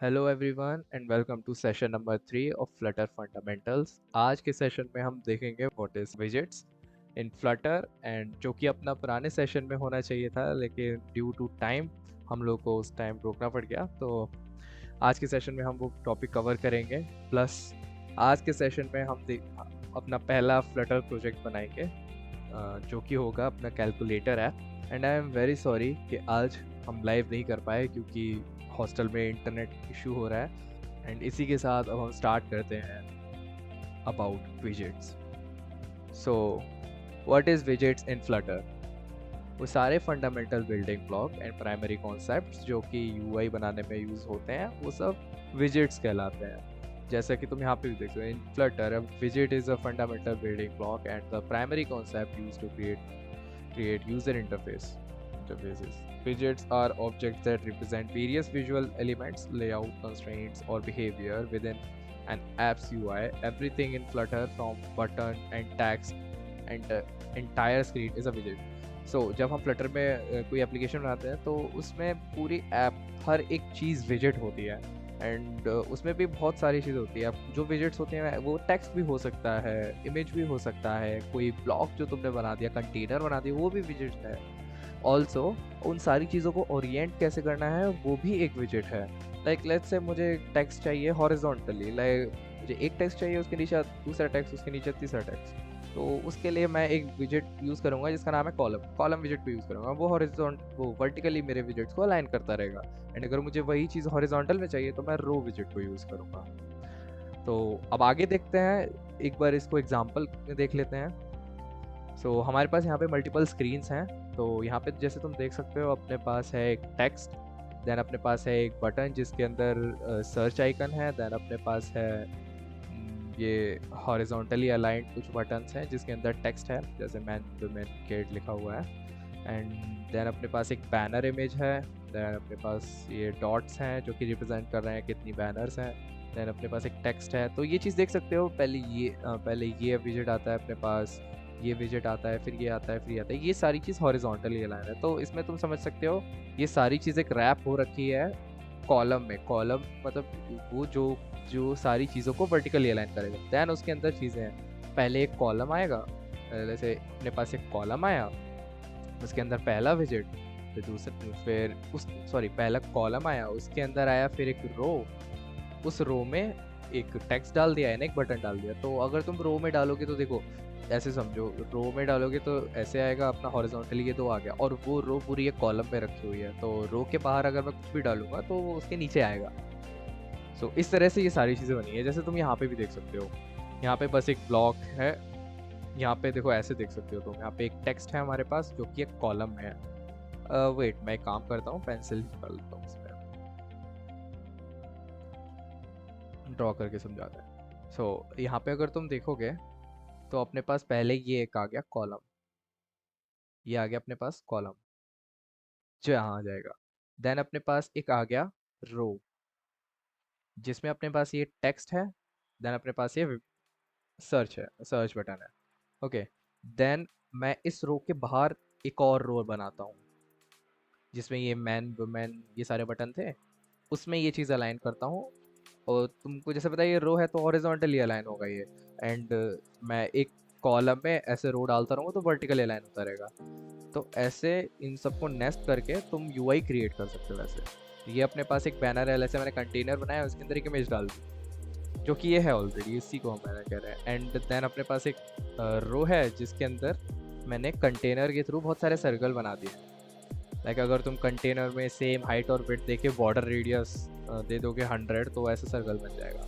Hello everyone and welcome to session number 3 of Flutter fundamentals. आज के session में हम देखेंगे what is widgets in Flutter, and जो कि अपना पुराने सेशन में होना चाहिए था, लेकिन ड्यू टू टाइम हम लोग को उस टाइम रोकना पड़ गया। तो आज के सेशन में हम वो टॉपिक कवर करेंगे। प्लस आज के सेशन में हम अपना पहला फ्लटर प्रोजेक्ट बनाएंगे, जो कि होगा अपना calculator app. And I am very sorry कि आज हम लाइव नहीं कर पाए क्योंकि हॉस्टल में इंटरनेट इशू हो रहा है। एंड इसी के साथ अब हम स्टार्ट करते हैं about widgets. So what is widgets in Flutter? वो सारे fundamental building block and primary concepts जो कि यूआई बनाने में यूज़ होते हैं, वो सब विजेट्स कहलाते हैं। जैसा कि तुम यहाँ पे भी देख सकते हो, इन फ्लटर विजेट is a fundamental building block and the primary concept use to create user interfaces. Widgets are objects that represent various visual elements, layout, constraints, or behavior within an app's UI. Everything in Flutter, from button and text and entire screen, is a widget. So जब हम Flutter में कोई application बनाते हैं तो उसमें पूरी app, हर एक चीज़ विजेट होती है। एंड उसमें भी बहुत सारी चीज़ होती है। अब जो विजेट्स होते हैं वो टेक्स्ट भी हो सकता है, इमेज भी हो सकता है, कोई ब्लॉक जो तुमने बना दिया, कंटेनर बना दिया, वो भी विजेट है। ऑल्सो उन सारी चीज़ों को ओरिएंट कैसे करना है वो भी एक विजेट है। लाइक लेट्स से मुझे टेक्स्ट चाहिए हॉरिजॉन्टली, लाइक मुझे एक टेक्स्ट चाहिए, उसके नीचे दूसरा टेक्स्ट, उसके नीचे तीसरा टेक्स्ट। तो उसके लिए मैं एक विजेट यूज़ करूँगा जिसका नाम है कॉलम विजेट को यूज़ करूँगा। वो वर्टिकली मेरे विजेट्स को अलाइन करता रहेगा। एंड अगर मुझे वही चीज़ हॉरिजॉन्टल में चाहिए तो मैं रो विजेट को यूज़ करूँगा। तो अब आगे देखते हैं, एक बार इसको एग्जाम्पल में देख लेते हैं। सो हमारे पास यहाँ पे मल्टीपल स्क्रीन्स हैं। तो यहाँ पे जैसे तुम देख सकते हो, अपने पास है एक टेक्स्ट, देन अपने पास है एक बटन जिसके अंदर सर्च आइकन है, देन अपने पास है ये हॉरिजॉन्टली अलाइंड कुछ बटन्स हैं जिसके अंदर टेक्स्ट है, जैसे मैन वुमेन किड लिखा हुआ है। एंड देन अपने पास एक बैनर इमेज है, देन अपने पास ये डॉट्स हैं जो कि रिप्रेजेंट कर रहे हैं कितनी बैनर्स हैं। देन अपने पास एक टेक्स्ट है। तो ये चीज़ देख सकते हो, पहले ये विजेट आता है अपने पास, ये विजेट आता है, फिर ये आता है, फिर ये आता है। ये सारी चीज़ हॉरिजॉन्टली अलाइन है। तो इसमें तुम समझ सकते हो ये सारी चीज़ एक रैप हो रखी है कॉलम में। कॉलम मतलब वो जो जो सारी चीज़ों को वर्टिकली अलाइन करेगा। दैन उसके अंदर चीज़ें हैं, पहले एक कॉलम आएगा, जैसे अपने पास एक कॉलम आया, उसके अंदर पहला विजेट, पहला कॉलम आया, उसके अंदर आया फिर एक रो, उस रो में एक टेक्स्ट डाल दिया, यानी एक बटन डाल दिया। तो अगर तुम रो में डालोगे तो देखो, ऐसे समझो, रो में डालोगे तो ऐसे आएगा अपना हॉरिजॉन्टली, ये तो आ गया, और वो रो पूरी एक कॉलम में रखी हुई है। तो रो के बाहर अगर मैं कुछ भी डालूंगा तो वो उसके नीचे आएगा। सो इस तरह से ये सारी चीज़ें बनी है। जैसे तुम यहाँ पे भी देख सकते हो, यहाँ पे बस एक ब्लॉक है, यहाँ पे देखो ऐसे देख सकते हो तुम, यहाँ पे एक टेक्स्ट है हमारे पास जो कि एक कॉलम में है। वेट, मैं एक काम करता हूँ, पेंसिल निकाल लेता हूँ, इसमें ड्रॉ करके समझाता है। सो यहाँ पे अगर तुम देखोगे तो अपने पास पहले ये एक आ गया कॉलम, ये आ गया अपने पास कॉलम जो यहाँ आ जाएगा। देन अपने पास एक आ गया रो जिसमें अपने पास ये टेक्स्ट है, देन अपने पास ये सर्च बटन है। ओके, देन मैं इस रो के बाहर एक और रो बनाता हूँ जिसमें ये मैन वुमेन ये सारे बटन थे, उसमें ये चीज़ अलाइन करता हूँ। और तुमको जैसे पता है ये रो है तो हॉरिजॉन्टली अलाइन होगा ये। एंड मैं एक कॉलम में ऐसे रो डालता रहूँगा तो वर्टिकली अलाइन होता रहेगा। तो ऐसे इन सबको नेस्ट करके तुम यूआई क्रिएट कर सकते हो। वैसे ये अपने पास एक बैनर है, जैसे मैंने कंटेनर बनाया, उसके अंदर एक इमेज डाल दी जो कि ये है ऑलरेडी, इसी को हम मैंने कह रहे हैं। एंड देन अपने पास एक रो है जिसके अंदर मैंने कंटेनर के थ्रू बहुत सारे सर्कल बना दिए। लाइक अगर तुम कंटेनर में सेम हाइट और विड्थ देके बॉर्डर रेडियस दे दोगे 100, तो ऐसा सर्कल बन जाएगा।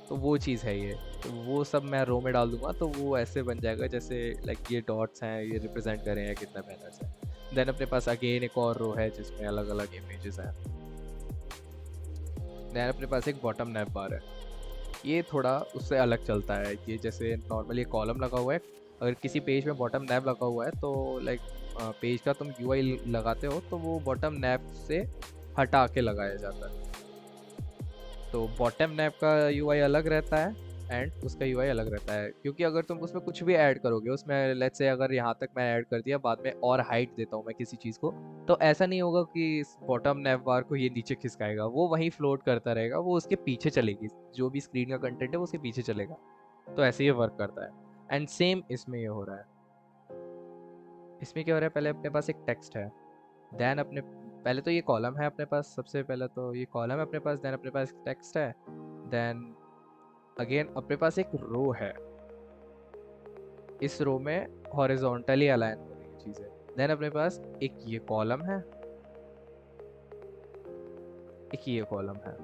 तो वो चीज़ है ये। तो वो सब मैं रो में डाल दूंगा तो वो ऐसे बन जाएगा, जैसे लाइक ये डॉट्स हैं, ये रिप्रेजेंट कर रहे हैं कितना बैनर्स है। देन अपने पास अगेन एक और रो है जिसमें अलग अलग इमेजेस हैं। देन अपने पास एक बॉटम नैप बार है, ये थोड़ा उससे अलग चलता है। ये जैसे नॉर्मली कॉलम लगा हुआ है, अगर किसी पेज में बॉटम नैप लगा हुआ है तो लाइक पेज का तुम यूआई लगाते हो तो वो बॉटम नैप से हटा के लगाया जाता है। तो बॉटम नैप का यूआई अलग रहता है एंड उसका यूआई अलग रहता है, क्योंकि अगर तुम उसमें कुछ भी ऐड करोगे, उसमें लेट्स से अगर यहाँ तक मैं ऐड कर दिया, बाद में और हाइट देता हूँ मैं किसी चीज़ को, तो ऐसा नहीं होगा कि इस बॉटम नैव बार को ये नीचे खिसकाएगा, वो वहीं फ्लोट करता रहेगा, वो उसके पीछे चलेगी, जो भी स्क्रीन का कंटेंट है वो उसके पीछे चलेगा। तो ऐसे ये वर्क करता है एंड सेम इसमें ये हो रहा है। इसमें क्या हो रहा है, पहले अपने पास एक टेक्स्ट है, देन अपने पहले तो ये कॉलम है अपने पास, सबसे पहले तो ये कॉलम है अपने पास, देन अपने पास टेक्स्ट है, देन अगेन अपने पास एक रो है, इस रो में हॉरिजॉन्टली अलाइन हो रही है चीज़ें, देन अपने पास एक ये कॉलम है, एक ये कॉलम है।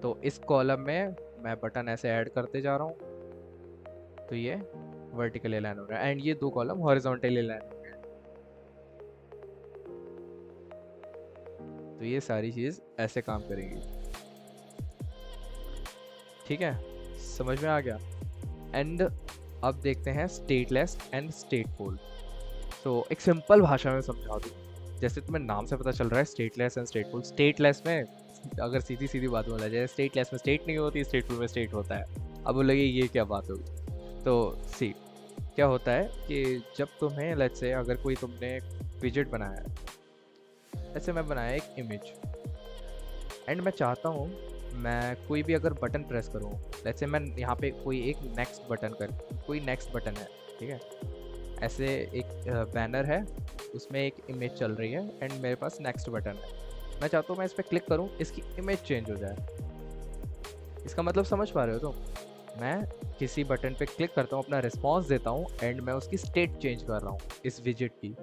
तो इस कॉलम में मैं बटन ऐसे ऐड करते जा रहा हूँ, तो ये वर्टिकली अलाइन हो रहा है एंड ये दो कॉलम हॉरिजॉन्टली अलाइन हो गए। तो ये सारी चीज़ ऐसे काम करेगी, ठीक है, समझ में आ गया। एंड अब देखते हैं स्टेटलेस एंड स्टेटफुल। तो एक सिंपल भाषा में समझा दूँ, जैसे तुम्हें नाम से पता चल रहा है स्टेटलेस एंड स्टेटफुल। स्टेटलेस में अगर सीधी सीधी बात बोला जाए, स्टेटलेस में स्टेट नहीं होती, स्टेटफुल में स्टेट होता है। अब बोलेंगे ये क्या बात होगी, तो सी क्या होता है कि जब तुम्हें लेट्स से अगर कोई तुमने विजेट बनाया है, ऐसे मैं बनाया एक इमेज एंड मैं चाहता हूँ मैं कोई भी अगर बटन प्रेस करूँ, लेट्स से मैं यहाँ पे कोई एक नेक्स्ट बटन कर, कोई नेक्स्ट बटन है, ठीक है, ऐसे एक बैनर है, उसमें एक इमेज चल रही है एंड मेरे पास नेक्स्ट बटन है, मैं चाहता हूँ मैं इस पर क्लिक करूँ, इसकी इमेज चेंज हो जाए। इसका मतलब समझ पा रहे हो तुम, मैं किसी बटन पे क्लिक करता हूँ, अपना रिस्पॉन्स देता हूँ एंड मैं उसकी स्टेट चेंज कर रहा हूँ इस विजेट की।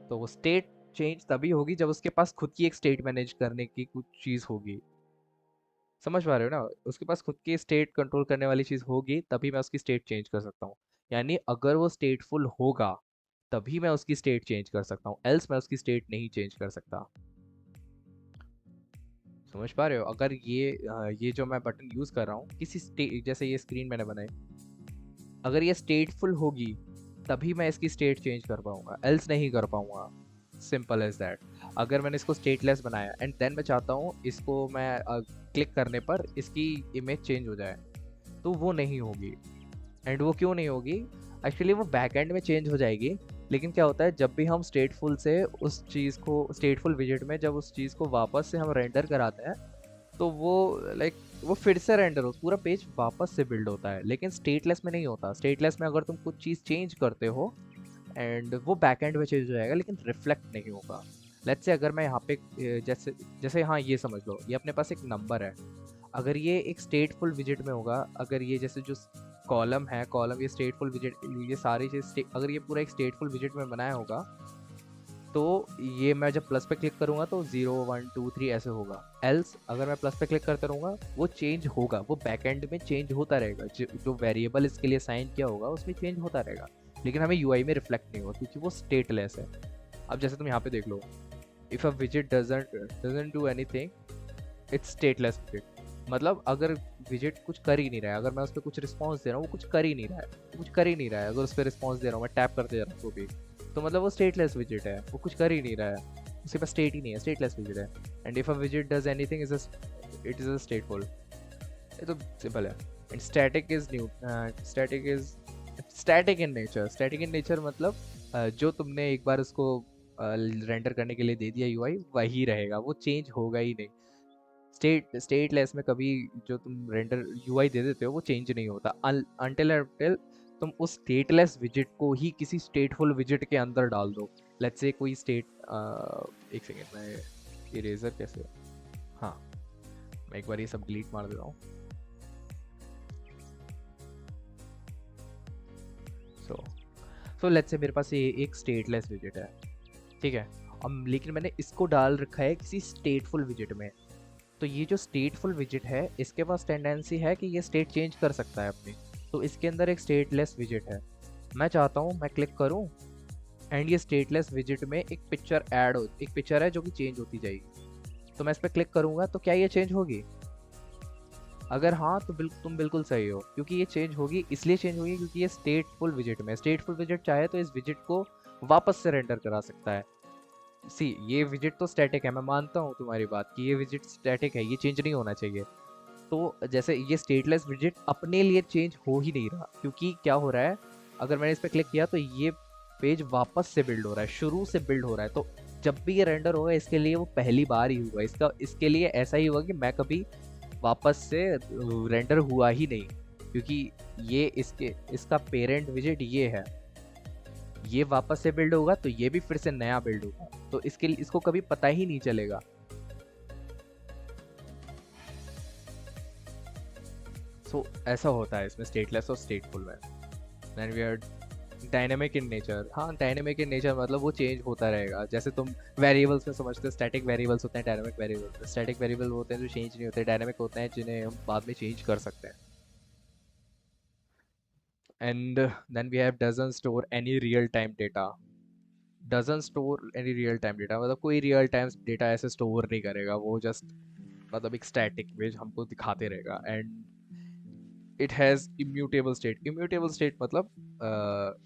तो वो स्टेट चेंज तभी होगी जब उसके पास खुद की एक स्टेट मैनेज करने की कुछ चीज़ होगी, समझ पा रहे हो ना, उसके पास खुद की स्टेट कंट्रोल करने वाली चीज़ होगी तभी मैं उसकी स्टेट चेंज कर सकता हूँ। यानी अगर वो स्टेटफुल होगा तभी मैं उसकी स्टेट चेंज कर सकता हूँ, एल्स मैं उसकी स्टेट नहीं चेंज कर सकता। समझ पा रहे हो, अगर ये जो मैं बटन यूज़ कर रहा हूँ किसी स्टेट, जैसे ये स्क्रीन मैंने बनाई, अगर ये स्टेटफुल होगी तभी मैं इसकी स्टेट चेंज कर पाऊंगा, एल्स नहीं कर पाऊंगा, सिंपल एज दैट। अगर मैंने इसको स्टेटलेस बनाया एंड देन मैं चाहता हूँ इसको मैं क्लिक करने पर इसकी इमेज चेंज हो जाए, तो वो नहीं होगी। एंड वो क्यों नहीं होगी, एक्चुअली वो बैक एंड में चेंज हो जाएगी, लेकिन क्या होता है जब भी हम स्टेटफुल से उस चीज़ को, स्टेटफुल विजेट में जब उस चीज़ को वापस से हम रेंडर कराते हैं, तो वो लाइक वो फिर से रेंडर हो, पूरा पेज वापस से बिल्ड होता है, लेकिन स्टेटलेस में नहीं होता। स्टेटलेस में अगर तुम कुछ चीज़ चेंज करते हो एंड वो बैक एंड में चेंज हो जाएगा, लेकिन रिफ्लेक्ट नहीं होगा। लेट्स से अगर मैं यहाँ पे जैसे जैसे हाँ ये समझ लो, ये अपने पास एक नंबर है, अगर ये एक स्टेटफुल विजेट में होगा, अगर ये जैसे जो कॉलम है, कॉलम ये स्टेटफुल विजेट, ये सारी चीज़ अगर ये पूरा एक स्टेटफुल विजेट में बनाया होगा, तो ये मैं जब प्लस पे क्लिक करूँगा तो 0 1 2 3 ऐसे होगा। एल्स अगर मैं प्लस पे क्लिक करता रहूँगा वो चेंज होगा, वो बैक एंड में चेंज होता रहेगा, जो वेरिएबल इसके लिए साइन किया होगा उसमें चेंज होता रहेगा, लेकिन हमें यूआई में रिफ्लेक्ट नहीं होगा क्योंकि वो स्टेटलेस है। अब जैसे तुम यहाँ पे देख लो, if a विजेट doesn't do anything, it's stateless विजेट। मतलब अगर विजेट कुछ कर ही नहीं रहा है, अगर मैं उस पर कुछ रिस्पॉन्स दे रहा हूँ वो कुछ कर ही नहीं रहा है, कुछ कर ही नहीं रहा है, अगर उस पर रिस्पॉन्स दे रहा हूँ मैं टैप करते जा रहा हूँ तो भी, तो मतलब वो स्टेटलेस विजेट है, वो कुछ कर ही नहीं रहा है, उसके पास स्टेट ही नहीं है, स्टेटलेस विजेट है। एंड इफ अ विजेट does anything it is a stateful. ये तो सिंपल है। And static is new, static is static in nature. Static in nature मतलब जो तुमने एक बार उसको रेंडर करने के लिए दे दिया यूआई वही रहेगा, वो चेंज होगा ही नहीं। स्टेटलेस में कभी जो तुम रेंडर यूआई दे देते हो वो चेंज नहीं होता अनटिल तुम उस स्टेटलेस विजेट को ही किसी स्टेटफुल विजेट के अंदर डाल दो। लेट्स से कोई स्टेट, एक सेकेंड में इरेजर कैसे, हाँ मैं एक बार ये सब डिलीट मार देता हूँ। सो लेट्स से मेरे पास ये एक स्टेटलेस विजेट है, ठीक है, अब लेकिन मैंने इसको डाल रखा है किसी स्टेटफुल विजेट में। तो ये जो स्टेटफुल विजेट है इसके पास टेंडेंसी है कि ये स्टेट चेंज कर सकता है अपनी, तो इसके अंदर एक स्टेटलेस विजेट है। मैं चाहता हूँ मैं क्लिक करूँ एंड ये स्टेटलेस विजेट में एक पिक्चर ऐड हो, एक पिक्चर है जो कि चेंज होती जाएगी, तो मैं इस पर क्लिक करूँगा तो क्या ये चेंज होगी? अगर हाँ तो तुम बिल्कुल सही हो, क्योंकि ये चेंज होगी, इसलिए चेंज होगी क्योंकि ये स्टेटफुल विजेट में, स्टेटफुल विजेट चाहे तो इस विजेट को वापस से रेंडर करा सकता है। सी ये विजेट तो स्टैटिक है, मैं मानता हूँ तुम्हारी बात कि ये विजेट स्टैटिक है, ये चेंज नहीं होना चाहिए, तो जैसे ये स्टेटलेस विजेट अपने लिए चेंज हो ही नहीं रहा, क्योंकि क्या हो रहा है, अगर मैंने इस पर क्लिक किया तो ये पेज वापस से बिल्ड हो रहा है, शुरू से बिल्ड हो रहा है। तो जब भी ये रेंडर होगा इसके लिए वो पहली बार ही हुआ, इसके लिए ऐसा ही हुआ कि मैं कभी वापस से रेंडर हुआ ही नहीं, क्योंकि ये इसका पेरेंट विजेट ये है, ये वापस से बिल्ड होगा तो ये भी फिर से नया बिल्ड होगा, तो इसके लिए इसको कभी पता ही नहीं चलेगा। सो ऐसा होता है इसमें स्टेटलेस और स्टेटफुल में। Then we are dynamic in nature. हाँ, डायनेमिक इन नेचर मतलब वो चेंज होता रहेगा, जैसे तुम वेरिएबल्स में समझते हो, स्टैटिक वेरिएबल्स होते हैं, डायनेमिक वेरिएबल्स। स्टैटिक वेरिएबल होते हैं जो चेंज नहीं होते, डायनेमिक होते हैं जिन्हें हम बाद में चेंज कर सकते हैं। And then we have doesn't store any real time data. Doesn't store any real time data मतलब कोई रियल टाइम डेटा ऐसे स्टोर नहीं करेगा, वो जस्ट मतलब एक स्टैटिक इमेज हमको दिखाते रहेगा। And it has immutable state. Immutable state मतलब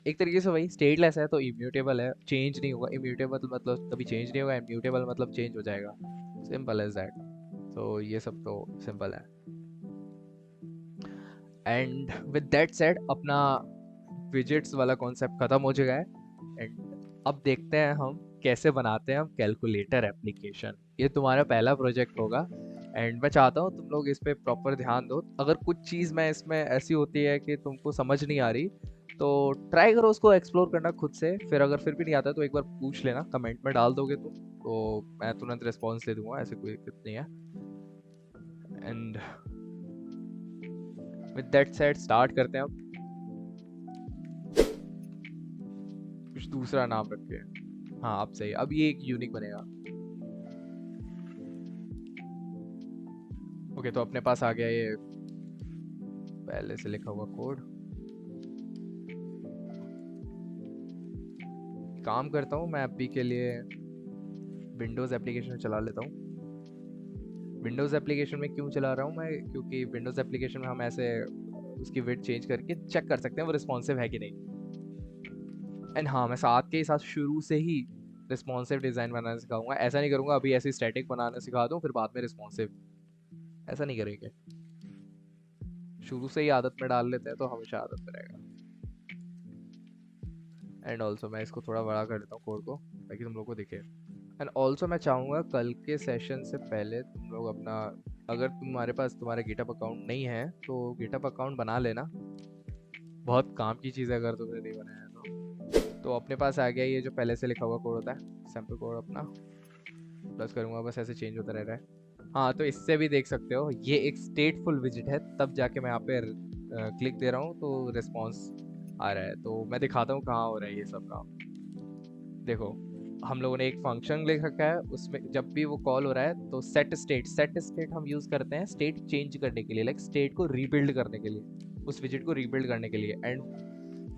एक तरीके से वही स्टेटलेस है तो इम्यूटेबल है, चेंज नहीं होगा। इम्यूटेबल मतलब कभी चेंज नहीं होगा, इम्यूटेबल मतलब चेंज हो जाएगा, सिंपल एज दैट। तो ये सब तो सिंपल है। एंड विद दैट सेड अपना विजिट्स वाला कॉन्सेप्ट खत्म हो चुका है। एंड अब देखते हैं हम कैसे बनाते हैं हम कैलकुलेटर एप्लीकेशन। ये तुम्हारा पहला प्रोजेक्ट होगा एंड मैं चाहता हूँ तुम लोग इस पे प्रॉपर ध्यान दो। अगर कुछ चीज़ में इसमें ऐसी होती है कि तुमको समझ नहीं आ रही तो ट्राई करो उसको एक्सप्लोर करना खुद से, फिर अगर फिर भी नहीं आता तो एक बार पूछ लेना, कमेंट में डाल दोगे तुम तो मैं तुरंत रिस्पॉन्स दे दूंगा, ऐसे कोई दिक्कत नहीं है। And with that said start करते हैं अब। कुछ दूसरा नाम रखे। हाँ अब सही, अब ये एक यूनिक बनेगा। ओके तो अपने पास आ गया ये पहले से लिखा हुआ कोड। काम करता हूँ मैं अभी के लिए विंडोज़ एप्लीकेशन चला लेता हूँ। विंडोज़ एप्लीकेशन में क्यों चला रहा हूँ मैं, क्योंकि विंडोज़ एप्लीकेशन में हम ऐसे उसकी विड्थ चेंज करके चेक कर सकते हैं वो रिस्पॉन्सिव है कि नहीं। एंड हाँ, मैं साथ के ही साथ शुरू से ही रिस्पॉन्सिव डिज़ाइन बनाना सिखाऊंगा। ऐसा नहीं करूँगा अभी ऐसी स्टैटिक बनाना सिखा दूँ फिर बाद में रिस्पॉन्सिव, ऐसा नहीं करेंगे। शुरू से ही आदत में डाल लेते हैं तो हमेशा आदत में रहेगा। एंड ऑल्सो मैं इसको थोड़ा बड़ा कर देता हूँ कोड को ताकि तुम लोग को दिखे। एंड ऑल्सो मैं चाहूँगा कल के सेशन से पहले तुम लोग अपना, अगर तुम्हारे पास तुम्हारा गिटअप अकाउंट नहीं है तो गिटअप अकाउंट बना लेना, बहुत काम की चीज़ है अगर तुमने नहीं बनाया तो अपने पास आ गया ये जो पहले से लिखा हुआ कोड होता है, सैम्पल कोड अपना प्लस करूँगा, बस ऐसे चेंज होता रह रहा है। हाँ तो इससे भी देख सकते हो ये एक स्टेटफुल विजिट है, तब जाके मैं यहाँ पे क्लिक दे रहा हूँ तो रिस्पॉन्स आ रहा है। तो मैं दिखाता हूँ कहाँ हो रहा है ये सब काम। देखो हम लोगों ने एक फंक्शन लिख रखा है, उसमें जब भी वो कॉल हो रहा है तो सेट स्टेट हम यूज़ करते हैं स्टेट चेंज करने के लिए, लाइक स्टेट को रीबिल्ड करने के लिए, उस विजिट को रीबिल्ड करने के लिए। एंड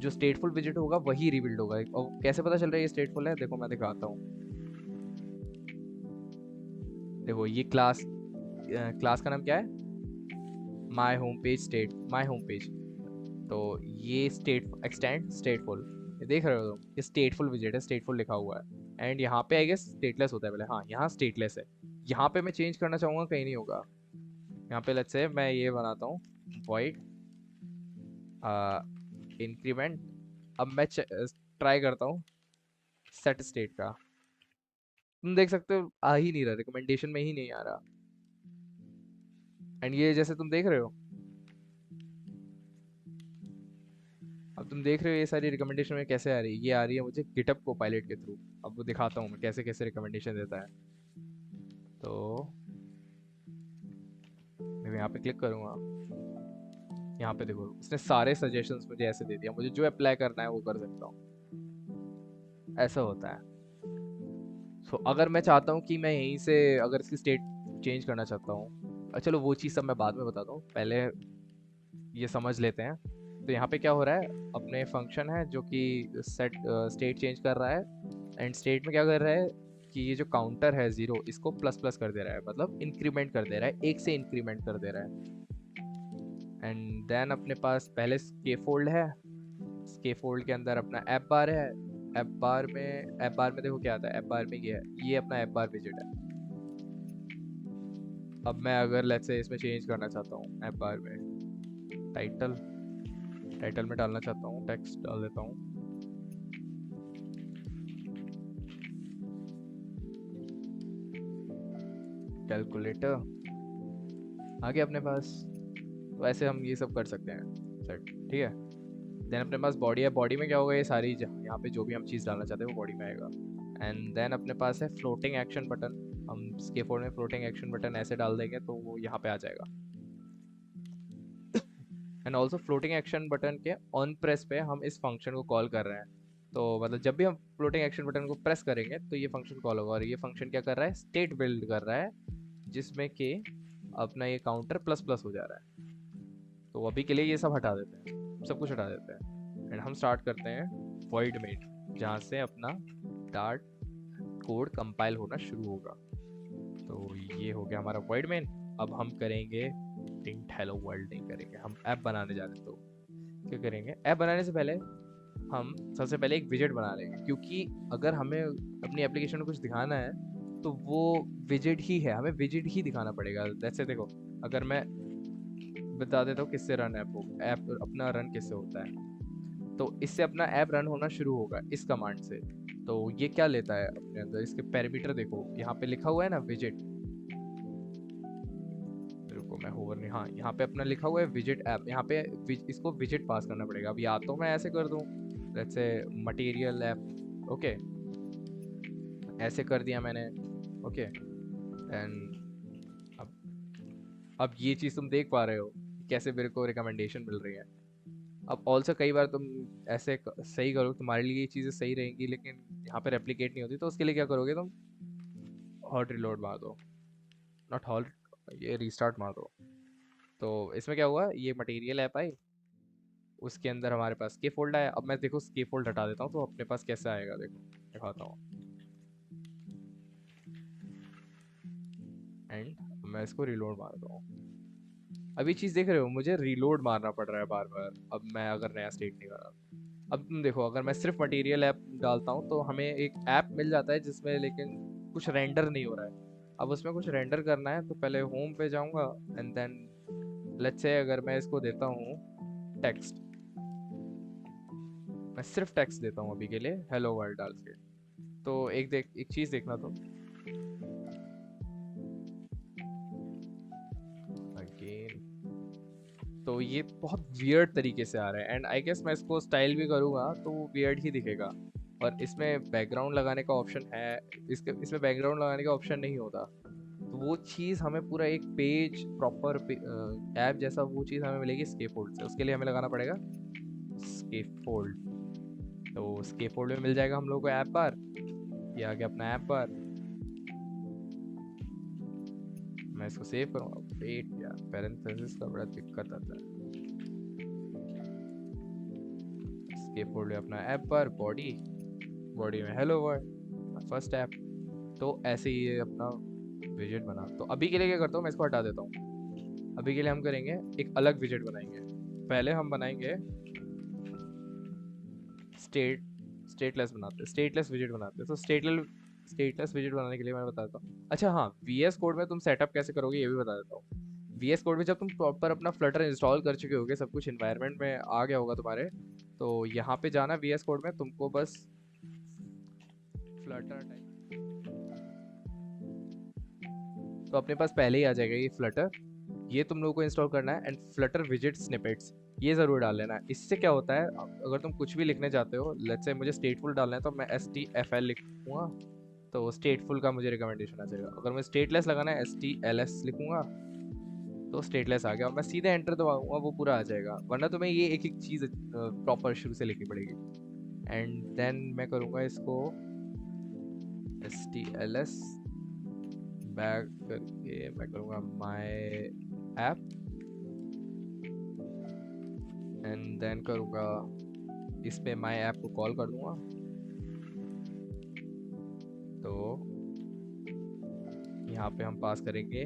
जो स्टेटफुल विजिट होगा वही रीबिल्ड होगा। और कैसे पता चल रहा है ये स्टेटफुल है, देखो मैं दिखाता हूँ। देखो ये क्लास का नाम क्या है, my home page state, my home page. तो ये स्टेट एक्सटेंड स्टेटफुल, ये देख रहे हो तुम, ये स्टेटफुल विजिट है, स्टेटफुल लिखा हुआ है। एंड यहाँ पे आई गेस स्टेटलेस होता है पहले, हाँ यहाँ स्टेटलेस है। यहाँ पे मैं चेंज करना चाहूँगा कहीं नहीं होगा। यहाँ पे लेट्स से मैं ये बनाता हूँ वॉइड इंक्रीमेंट। अब मैं ट्राई करता हूँ सेट स्टेट का, तुम देख सकते हो आ ही नहीं रहा, रिकमेंडेशन में ही नहीं आ रहा। एंड ये जैसे तुम देख रहे हो, अब तुम देख रहे हो ये सारी रिकमेंडेशन में कैसे आ रही है, ये आ रही है मुझे गिटअप को पायलट के थ्रू। अब वो दिखाता हूँ मैं कैसे कैसे रिकमेंडेशन देता है। तो मैं यहाँ पे क्लिक करूँगा, यहाँ पे देखो उसने सारे सजेशंस मुझे ऐसे दे दिया, मुझे जो अप्लाई करना है वो कर सकता हूँ, ऐसा होता है। सो अगर मैं चाहता हूँ कि मैं यहीं से अगर इसकी स्टेट चेंज करना चाहता हूँ, चलो वो चीज़ सब मैं बाद में बताता हूँ, पहले ये समझ लेते हैं। तो यहाँ पे क्या हो रहा है, अपने फंक्शन है जो कि सेट स्टेट चेंज कर रहा है। एंड स्टेट में क्या कर रहा है कि ये जो काउंटर है 0 इसको प्लस प्लस कर दे रहा है, मतलब इंक्रीमेंट कर दे रहा है, एक से इंक्रीमेंट कर दे रहा है। एंड देन अपने पास पहले स्केफोल्ड है, स्केफोल्ड के अंदर अपना ऐप बार है। ऐप बार में देखो क्या आता है, ऐप बार में ये है, ये अपना ऐप बार विजिट है। अब मैं अगर लेट्स से इसमें चेंज करना चाहता हूँ ऐप बार में, टाइटल टाइटल में डालना चाहता हूँ, टेक्स्ट डाल देता हूँ, कैलकुलेटर आ गया अपने पास। तो ऐसे हम ये सब कर सकते हैं सेट, ठीक है। देन अपने पास बॉडी है, बॉडी में क्या होगा, ये सारी यहाँ पे जो भी हम चीज़ डालना चाहते हैं वो बॉडी में आएगा। एंड देन अपने पास है फ्लोटिंग एक्शन बटन, हम स्केफोल्ड में फ्लोटिंग एक्शन बटन ऐसे डाल देंगे तो वो यहाँ पे आ जाएगा। And also floating action button के ऑन प्रेस पे हम इस फंक्शन को कॉल कर रहे हैं। तो मतलब जब भी हम फ्लोटिंग एक्शन बटन को प्रेस करेंगे तो ये फंक्शन कॉल होगा, और ये फंक्शन क्या कर रहा है, स्टेट बिल्ड कर रहा है, जिसमें कि अपना ये काउंटर प्लस प्लस हो जा रहा है। तो अभी के लिए ये सब हटा देते हैं, सब कुछ हटा देते हैं, एंड हम स्टार्ट करते हैं void main, जहाँ से अपना डार्ट कोड कंपाइल होना शुरू होगा। तो ये हो गया हमारा void main। अब हम करेंगे int hello world, नहीं करेंगे, हम ऐप बनाने जा रहे हैं। तो क्या करेंगे, ऐप बनाने से पहले हम सबसे पहले एक विजेट बना लेंगे, क्योंकि अगर हमें अपनी एप्लीकेशन में कुछ दिखाना है तो वो विजेट ही है, हमें विजेट ही दिखाना पड़ेगा। जैसे देखो, अगर मैं बता देता हूँ किससे रन ऐप अपना रन किससे होता है, तो इससे अपना ऐप रन होना शुरू होगा इस कमांड से। तो ये क्या लेता है अपने अंदर, इसके पैरामीटर देखो, यहाँ पे लिखा हुआ है ना विजेट, रुको मैं होवर नहीं, हाँ यहाँ पे अपना लिखा हुआ है विजेट ऐप, यहाँ पे इसको विजेट पास करना पड़ेगा। अब या तो मैं ऐसे कर दूँ, let's say material app, okay, ऐसे कर दिया मैंने, ओके। एंड अब अब ये चीज़ तुम देख पा रहे हो कि कैसे मेरे को रिकमेंडेशन मिल रही है। अब ऑल्सो कई बार तुम ऐसे सही करो, तुम्हारे लिए ये चीज़ें सही रहेंगी लेकिन यहाँ पे रेप्लिकेट नहीं होती, तो उसके लिए क्या करोगे तुम, हॉट रिलोड मार दो, नॉट हॉट, ये रीस्टार्ट मार दो। तो इसमें क्या हुआ, ये मटेरियल ऐप आई, उसके अंदर हमारे पास के फोल्ड आया। अब मैं देखो के फोल्ड हटा देता हूँ तो अपने पास कैसे आएगा, देखो दिखाता हूँ। एंड मैं इसको रिलोड मारता हूँ। अब ये चीज़ देख रहे हो, मुझे रिलोड मारना पड़ रहा है बार बार, अब मैं अगर नया स्टेट नहीं कर रहा। अब तुम देखो, अगर मैं सिर्फ मटेरियल ऐप डालता हूँ तो हमें एक ऐप मिल जाता है जिसमें लेकिन कुछ रेंडर नहीं हो रहा है। अब उसमें कुछ रेंडर करना है तो पहले होम पे जाऊंगा, एंड देन लेट्स से अगर मैं इसको देता हूँ टेक्स्ट, मैं सिर्फ टेक्स्ट देता हूँ अभी के लिए हेलो वर्ल्ड डाल के। तो एक चीज़ देखना तुम, अगेन, तो ये बहुत वियर्ड तरीके से आ रहा है, एंड आई गेस मैं इसको स्टाइल भी करूँगा तो वो वियर्ड ही दिखेगा। और इसमें बैकग्राउंड लगाने का ऑप्शन है, इसमें बैकग्राउंड लगाने का ऑप्शन नहीं होता। तो वो चीज़ हमें पूरा एक पेज प्रॉपर ऐप जैसा वो चीज़ हमें मिलेगी स्केपफोल्ड से, उसके लिए हमें लगाना पड़ेगा स्केपफोल्ड। तो स्केपफोल्ड में मिल जाएगा हम लोग को ऐप बार, ये आ गया अपना ऐप बार। मैं इसको सेव करूँगा, वेट यार, पैरेंथेसिस का बड़ा दिक्कत आता है। स्केपफोल्ड में अपना ऐप बार, बॉडी, बॉडी में हेलो वर्ल्ड, फर्स्ट ऐप। तो ऐसे ही ये अपना विजेट बना। तो अभी के लिए क्या करता हूँ, मैं इसको हटा देता हूँ। अभी के लिए हम करेंगे एक अलग विजेट बनाएंगे। पहले हम बनाएंगे स्टेट स्टेटलेस बनाते हैं, स्टेटलेस विजेट बनाते हैं। तो स्टेटलेस विजेट बनाने के लिए मैं बता देता हूँ। अच्छा हाँ, VS कोड में तुम सेटअप कैसे करोगे ये भी बता देता हूँ। VS कोड में जब तुम प्रॉपर अपना फ्लटर इंस्टॉल कर चुके होगे, सब कुछ इन्वायरमेंट में आ गया होगा तुम्हारे, तो यहाँ पे जाना VS कोड में, तुमको बस फ्लटर टाइप, तो अपने पास पहले ही आ जाएगा ये फ्लटर। ये तुम लोगों को इंस्टॉल करना है, एंड फ्लटर विजेट स्निपेट्स ये ज़रूर डाल लेना है। इससे क्या होता है, अगर तुम कुछ भी लिखने चाहते हो, लेट्स से मुझे स्टेटफुल डालना है तो मैं STFL लिखूँगा, तो स्टेटफुल का मुझे रिकमेंडेशन आ जाएगा। अगर मैं स्टेटलेस लगाना है STLS लिखूँगा तो स्टेटलेस आ गया, और मैं सीधे एंटर दबाऊंगा वो पूरा आ जाएगा। वरना तुम्हें ये एक एक चीज़ प्रॉपर शुरू से लिखनी पड़ेगी। एंड देन मैं करूँगा इसको STLS बैक करके, मैं करूँगा माई ऐप, एंड देन करूँगा इस पे माई ऐप को कॉल कर दूँगा। तो यहाँ पे हम पास करेंगे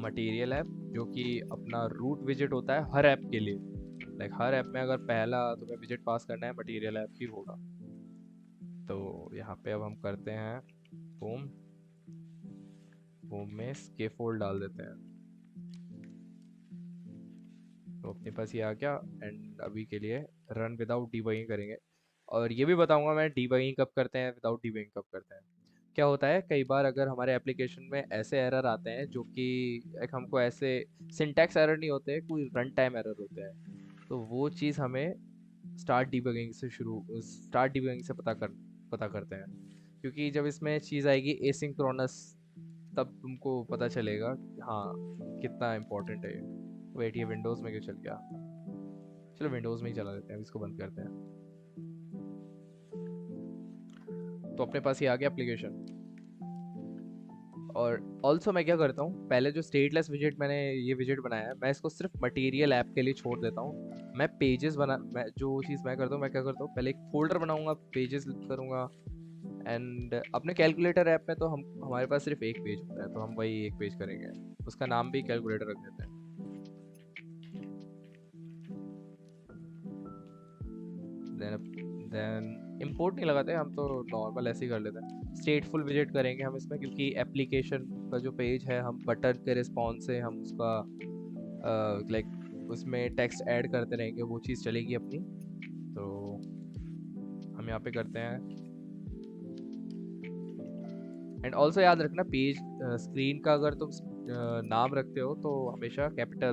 मटेरियल ऐप, जो कि अपना रूट विजेट होता है हर ऐप के लिए। लाइक हर ऐप में अगर पहला तुम्हें विजेट पास करना है, मटेरियल ऐप ही होगा। तो यहाँ पे अब हम करते हैं होम, होम में स्केफोल्ड डाल देते हैं, तो अपने पास ये आ गया। एंड अभी के लिए रन विदाउट डीबगिंग करेंगे, और ये भी बताऊंगा मैं डीबगिंग कब करते हैं, विदाउट डीबगिंग कब करते हैं। क्या होता है कई बार अगर हमारे एप्लीकेशन में ऐसे एरर आते हैं जो कि एक हमको ऐसे सिंटैक्स एरर नहीं होते, कोई रन टाइम एरर होते हैं, तो वो चीज़ हमें स्टार्ट डिबगिंग से पता करते हैं। क्योंकि जब इसमें चीज़ आएगी एसिंक्रोनस, तब तुमको पता चलेगा कि हाँ कितना इम्पोर्टेंट है ये। वेट, ये विंडोज़ में क्यों चल गया? चलो विंडोज़ में ही चला लेते हैं, इसको बंद करते हैं। तो अपने पास ये आ गया एप्लीकेशन। और ऑल्सो मैं क्या करता हूँ, पहले जो स्टेटलेस विजेट मैंने ये विजेट बनाया है, मैं इसको सिर्फ मटेरियल ऐप के लिए छोड़ देता हूँ। मैं जो चीज़ मैं करता हूँ, मैं क्या करता हूँ, पहले एक फोल्डर बनाऊंगा, पेजेस करूँगा। एंड अपने कैलकुलेटर ऐप में तो हम हमारे पास सिर्फ एक पेज होता है, तो हम वही एक पेज करेंगे, उसका नाम भी कैलकुलेटर रख देते हैं। देन देन इंपोर्ट नहीं लगाते हम, तो नॉर्मल ऐसे ही कर लेते हैं। स्टेटफुल विजिट करेंगे हम इसमें, क्योंकि एप्लीकेशन का जो पेज है, हम बटन के रिस्पॉन्स से हम उसका लाइक उसमें टेक्स्ट ऐड करते रहेंगे, वो चीज़ चलेगी अपनी। तो हम यहाँ पे करते हैं। एंड ऑल्सो याद रखना, पेज स्क्रीन का अगर तुम नाम रखते हो तो हमेशा कैपिट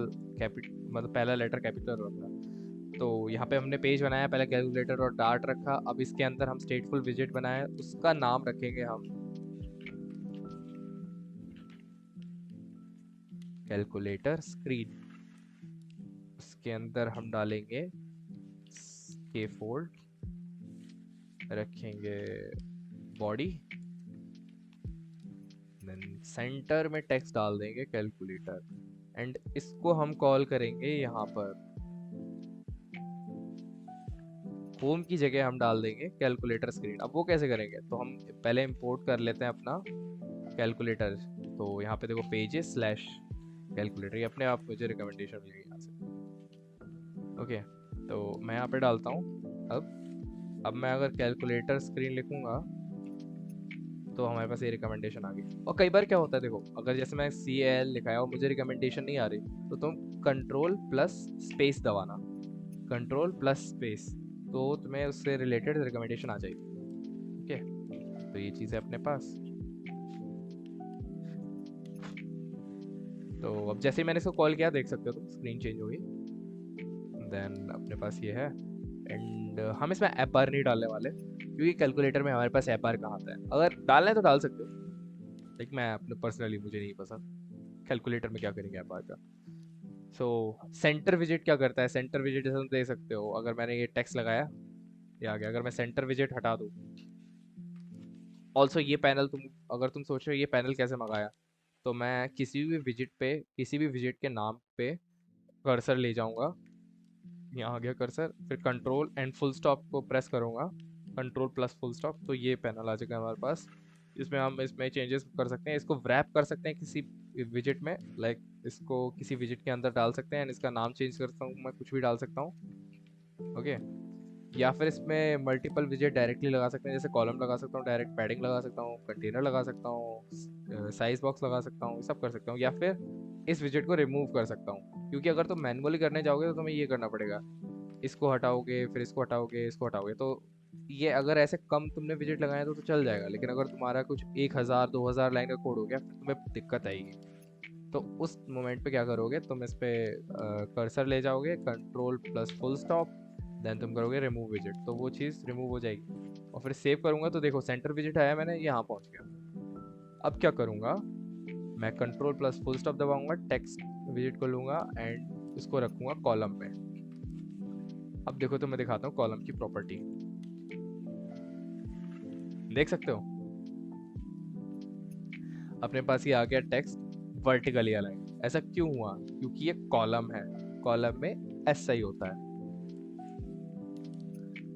मतलब पहला लेटर कैपिटल रखना। तो यहाँ पे हमने पेज बनाया, पहले कैलकुलेटर और डार्ट रखा, अब इसके अंदर हम स्टेटफुल विजिट बनाए, उसका नाम रखेंगे हम कैलकुलेटर स्क्रीन। उसके अंदर हम डालेंगे स्केफोल्ड, रखेंगे बॉडी, देन सेंटर में टेक्स्ट डाल देंगे कैलकुलेटर। एंड इसको हम कॉल करेंगे यहाँ पर, होम की जगह हम डाल देंगे कैलकुलेटर स्क्रीन। अब वो कैसे करेंगे, तो हम पहले इंपोर्ट कर लेते हैं अपना कैलकुलेटर। तो यहाँ पे देखो पेजेस स्लैश कैलकुलेटर, ये अपने आप मुझे रिकमेंडेशन मिल गई यहाँ से। ओके, तो मैं यहाँ पे डालता हूँ। अब मैं अगर कैलकुलेटर स्क्रीन लिखूंगा तो हमारे पास ये रिकमेंडेशन आ गई। और कई बार क्या होता है, देखो अगर जैसे मैं CAL लिखाया और मुझे रिकमेंडेशन नहीं आ रही, तो तुम कंट्रोल प्लस स्पेस दबाना, कंट्रोल प्लस स्पेस, तो तुम्हें उससे रिलेटेड रिकमेंडेशन आ जाएगी। ठीक है, तो ये चीज़ है अपने पास। तो अब जैसे ही मैंने इसको कॉल किया, देख सकते हो तुम, स्क्रीन चेंज हो गई। देन अपने पास ये है। एंड हम इसमें ऐप बार नहीं डालने वाले, क्योंकि कैलकुलेटर में हमारे पास ऐप बार कहाँ आता है। अगर डालना है तो डाल सकते हो, लेकिन मैं अपने पर्सनली मुझे नहीं पसंद। कैलकुलेटर में क्या करेंगे ऐप बार का। सो सेंटर विजिट क्या करता है, सेंटर विजिट जैसे तुम देख सकते हो, अगर मैंने ये टेक्स्ट लगाया, ये आ गया। अगर मैं सेंटर विजिट हटा दूँ, ऑल्सो ये पैनल, अगर तुम सोच रहे हो ये पैनल कैसे मंगाया, तो मैं किसी भी विजिट के नाम पे कर्सर ले जाऊंगा, यहाँ आ गया कर्सर, फिर कंट्रोल एंड फुल स्टॉप को प्रेस करूंगा, कंट्रोल प्लस फुल स्टॉप, तो ये पैनल आ जाएगा हमारे पास। इसमें हम इसमें चेंजेस कर सकते हैं, इसको व्रैप कर सकते हैं किसी विजिट में, लाइक इसको किसी विजिट के अंदर डाल सकते हैं, and इसका नाम चेंज कर सकता हूँ, मैं कुछ भी डाल सकता हूँ। ओके, या फिर इसमें मल्टीपल विजिट डायरेक्टली लगा सकते हैं, जैसे कॉलम लगा सकता हूँ डायरेक्ट, पैडिंग लगा सकता हूँ, कंटेनर लगा सकता हूँ, साइज बॉक्स लगा सकता हूँ, ये सब कर सकता हूँ। या फिर इस विजिट को रिमूव कर सकता हूँ, क्योंकि अगर तुम मैनुअली करने जाओगे तो तुम्हें ये करना पड़ेगा, इसको हटाओगे, फिर इसको हटाओगे, इसको हटाओगे, तो ये अगर ऐसे कम तुमने विजिट लगाए तो चल जाएगा। लेकिन अगर तुम्हारा कुछ 1000 2000 लाइन का कोड हो गया, फिर तुम्हें दिक्कत आएगी। तो उस मोमेंट पे क्या करोगे, तुम इस पे कर्सर ले जाओगे, control plus full stop, then तुम करोगे रिमूव विजिट, तो वो चीज़ रिमूव हो जाएगी। और फिर सेव करूंगा तो देखो सेंटर विजिट आया, मैंने यहाँ पहुँच गया। अब क्या करूँगा, मैं कंट्रोल प्लस फुल स्टॉप दबाऊंगा, टेक्स्ट विजिट को लूंगा एंड इसको रखूंगा कॉलम में। अब देखो, तो मैं दिखाता हूँ कॉलम की प्रॉपर्टी, देख सकते हो अपने पास ये आ गया टेक्स्ट वर्टिकली अलाइन। ऐसा क्यों हुआ, क्योंकि ये कॉलम है, कॉलम में ऐसा ही होता है।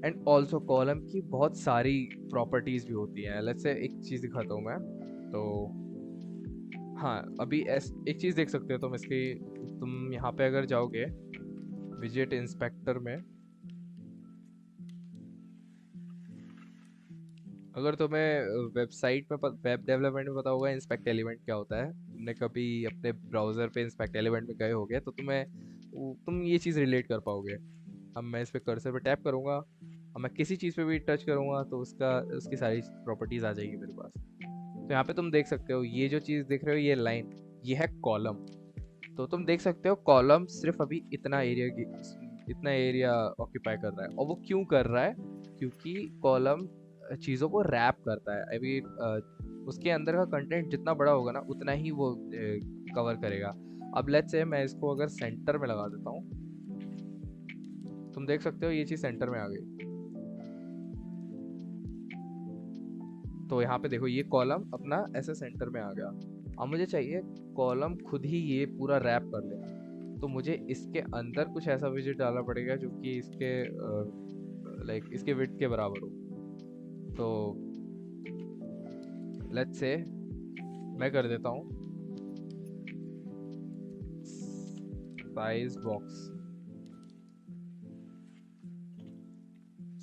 एंड ऑल्सो कॉलम की बहुत सारी प्रॉपर्टीज भी होती हैं। लेट्स से एक चीज़ दिखाता हूँ मैं। तो हाँ, अभी एक चीज़ देख सकते हो तुम इसकी, तुम यहाँ पे अगर जाओगे विजिट इंस्पेक्टर में, अगर तुम्हें वेबसाइट में वेब डेवलपमेंट में पता होगा इंस्पेक्ट एलिमेंट क्या होता है, तुमने कभी अपने ब्राउजर पे इंस्पेक्ट एलिमेंट में गए होगे तो तुम ये चीज़ रिलेट कर पाओगे। अब मैं इस पे कर्सर पे टैप करूंगा, अब मैं किसी चीज़ पे भी टच करूंगा तो उसका उसकी सारी प्रॉपर्टीज आ जाएगी मेरे पास। तो यहाँ पे तुम देख सकते हो ये जो चीज़ देख रहे हो, ये लाइन, ये है कॉलम। तो तुम देख सकते हो कॉलम सिर्फ अभी इतना एरिया ऑक्यूपाई कर रहा है। और वो क्यों कर रहा है? क्योंकि कॉलम चीज़ों को रैप करता है। अभी उसके अंदर का कंटेंट जितना बड़ा होगा ना उतना ही वो कवर करेगा। अब लेट्स से मैं इसको अगर सेंटर में लगा देता हूँ, तुम देख सकते हो ये चीज़ सेंटर में आ गई। तो यहाँ पे देखो ये कॉलम अपना ऐसे सेंटर में आ गया। अब मुझे चाहिए कॉलम खुद ही ये पूरा रैप कर ले। तो मुझे इसके अंदर कुछ ऐसा विजिट डालना पड़ेगा जो कि इसके लाइक इसके विड्थ के बराबर हो। तो लेट्स से मैं कर देता हूँ size box.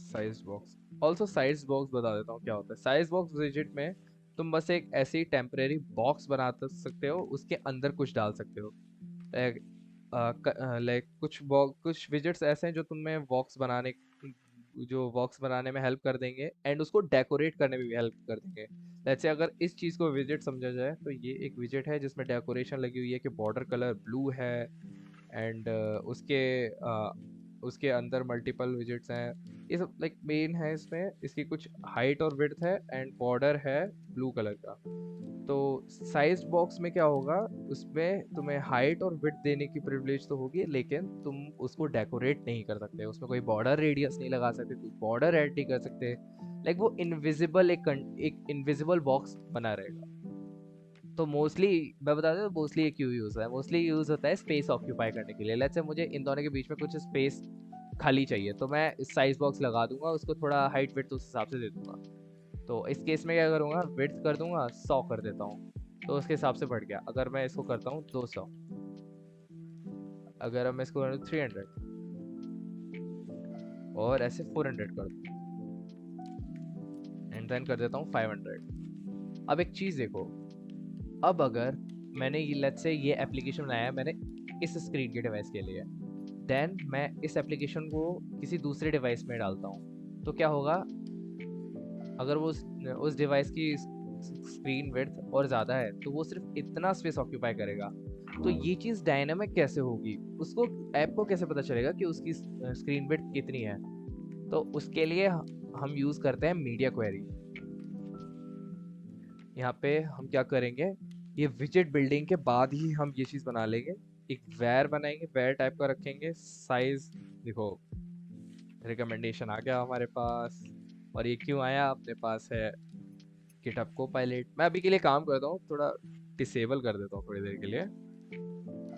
Size box also size box बता देता हूँ क्या होता है। साइज बॉक्स विजिट में तुम बस एक ऐसी टेम्परेरी बॉक्स बना सकते हो, उसके अंदर कुछ डाल सकते हो। लाइक कुछ विजिट्स ऐसे हैं जो तुम्हें बॉक्स बनाने में हेल्प कर देंगे एंड उसको डेकोरेट करने में भी हेल्प कर देंगे। जैसे अगर इस चीज़ को विजिट समझा जाए तो ये एक विजिट है जिसमें डेकोरेशन लगी हुई है कि बॉर्डर कलर ब्लू है एंड उसके अंदर मल्टीपल विजिट्स हैं। ये सब लाइक मेन है, इसमें इसकी कुछ हाइट और विड्थ है एंड बॉर्डर है ब्लू कलर का। तो साइज बॉक्स में क्या होगा, उसमें तुम्हें हाइट और विड्थ देने की प्रिविलेज तो होगी, लेकिन तुम उसको डेकोरेट नहीं कर सकते, उसमें कोई बॉर्डर रेडियस नहीं लगा सकते, कोई बॉर्डर ऐड नहीं कर सकते। लाइक वो इनविजिबल एक इनविजिबल बॉक्स बना रहेगा। तो मोस्टली मैं बता दूं मोस्टली ये क्यों यूज है, मोस्टली यूज होता है स्पेस ऑक्यूपाई करने के लिए। लेट्स से मुझे इन दोनों के बीच में कुछ स्पेस खाली चाहिए तो मैं इस साइज बॉक्स लगा दूंगा, उसको थोड़ा हाइट विड्थ उस हिसाब से दे दूंगा। तो इस केस में क्या करूंगा, विड्थ कर दूंगा 100 कर देता हूँ, तो उसके हिसाब से बढ़ गया। अगर मैं इसको करता हूँ 200, अगर मैं इसको 300 और ऐसे 400 कर दूँ एंड देन कर देता हूँ 500। अब एक चीज़ देखो, अब अगर मैंने ये लेट्स से ये एप्लीकेशन बनाया है मैंने इस स्क्रीन के डिवाइस के लिए, देन मैं इस एप्लीकेशन को किसी दूसरे डिवाइस में डालता हूँ तो क्या होगा, अगर वो उस डिवाइस की स्क्रीन विड्थ और ज़्यादा है तो वो सिर्फ इतना स्पेस ऑक्यूपाई करेगा। तो ये चीज़ डायनामिक कैसे होगी, उसको ऐप को कैसे पता चलेगा कि उसकी स्क्रीन विड्थ कितनी है? तो उसके लिए हम यूज़ करते हैं मीडिया क्वेरी। यहाँ पे हम क्या करेंगे, ये विजेट बिल्डिंग के बाद ही हम ये चीज़ बना लेंगे। एक वेर बनाएंगे, वेर टाइप का रखेंगे साइज। देखो रिकमेंडेशन आ गया हमारे पास। और ये क्यों आया, अपने पास है गिटहब को पायलट। मैं अभी के लिए काम करता हूँ, थोड़ा डिसेबल कर देता हूँ थोड़ी देर के लिए।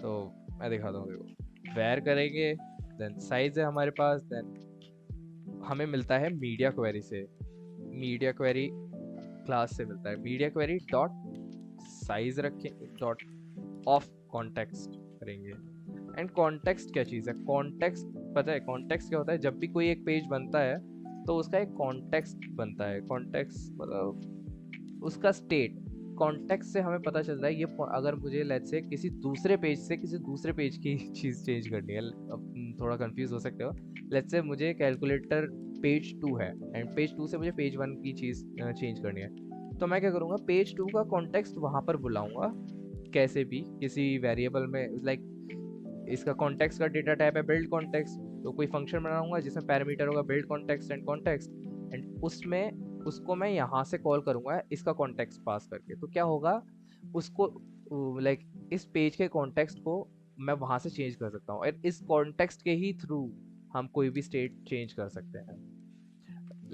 तो मैं दिखाता हूँ, देखो वेर करेंगे, देन साइज है हमारे पास, देन हमें मिलता है मीडिया क्वेरी से। मीडिया क्वेरी क्लास से मिलता है, मीडिया क्वेरी डॉट साइज रखें डॉट ऑफ कॉन्टेक्स्ट करेंगे। एंड कॉन्टेक्स्ट क्या चीज़ है, कॉन्टेक्स्ट पता है कॉन्टेक्स्ट क्या होता है? जब भी कोई एक पेज बनता है तो उसका एक कॉन्टेक्स्ट बनता है। कॉन्टेक्स्ट मतलब उसका स्टेट। कॉन्टेक्स्ट से हमें पता चलता है ये अगर मुझे लेट्स से किसी दूसरे पेज से किसी दूसरे पेज की चीज़ चेंज करनी है। अब थोड़ा कंफ्यूज हो सकते हो। लेट्स से मुझे कैलकुलेटर पेज 2 है एंड पेज 2 से मुझे पेज 1 की चीज़ चेंज करनी है। तो मैं क्या करूँगा, पेज 2 का कॉन्टेक्स्ट वहाँ पर बुलाऊंगा कैसे भी, किसी वेरिएबल में। लाइक इसका कॉन्टेक्स्ट का डेटा टाइप है बिल्ड कॉन्टेक्स्ट, तो कोई फंक्शन बनाऊंगा जिसमें पैरामीटर होगा build context and context. And उसमें उसको मैं यहाँ से कॉल करूंगा इसका कॉन्टेक्स्ट पास करके। तो क्या होगा, उसको लाइक इस पेज के कॉन्टेक्स्ट को मैं वहाँ से चेंज कर सकता हूँ और इस कॉन्टेक्स्ट के ही थ्रू हम कोई भी स्टेट चेंज कर सकते हैं।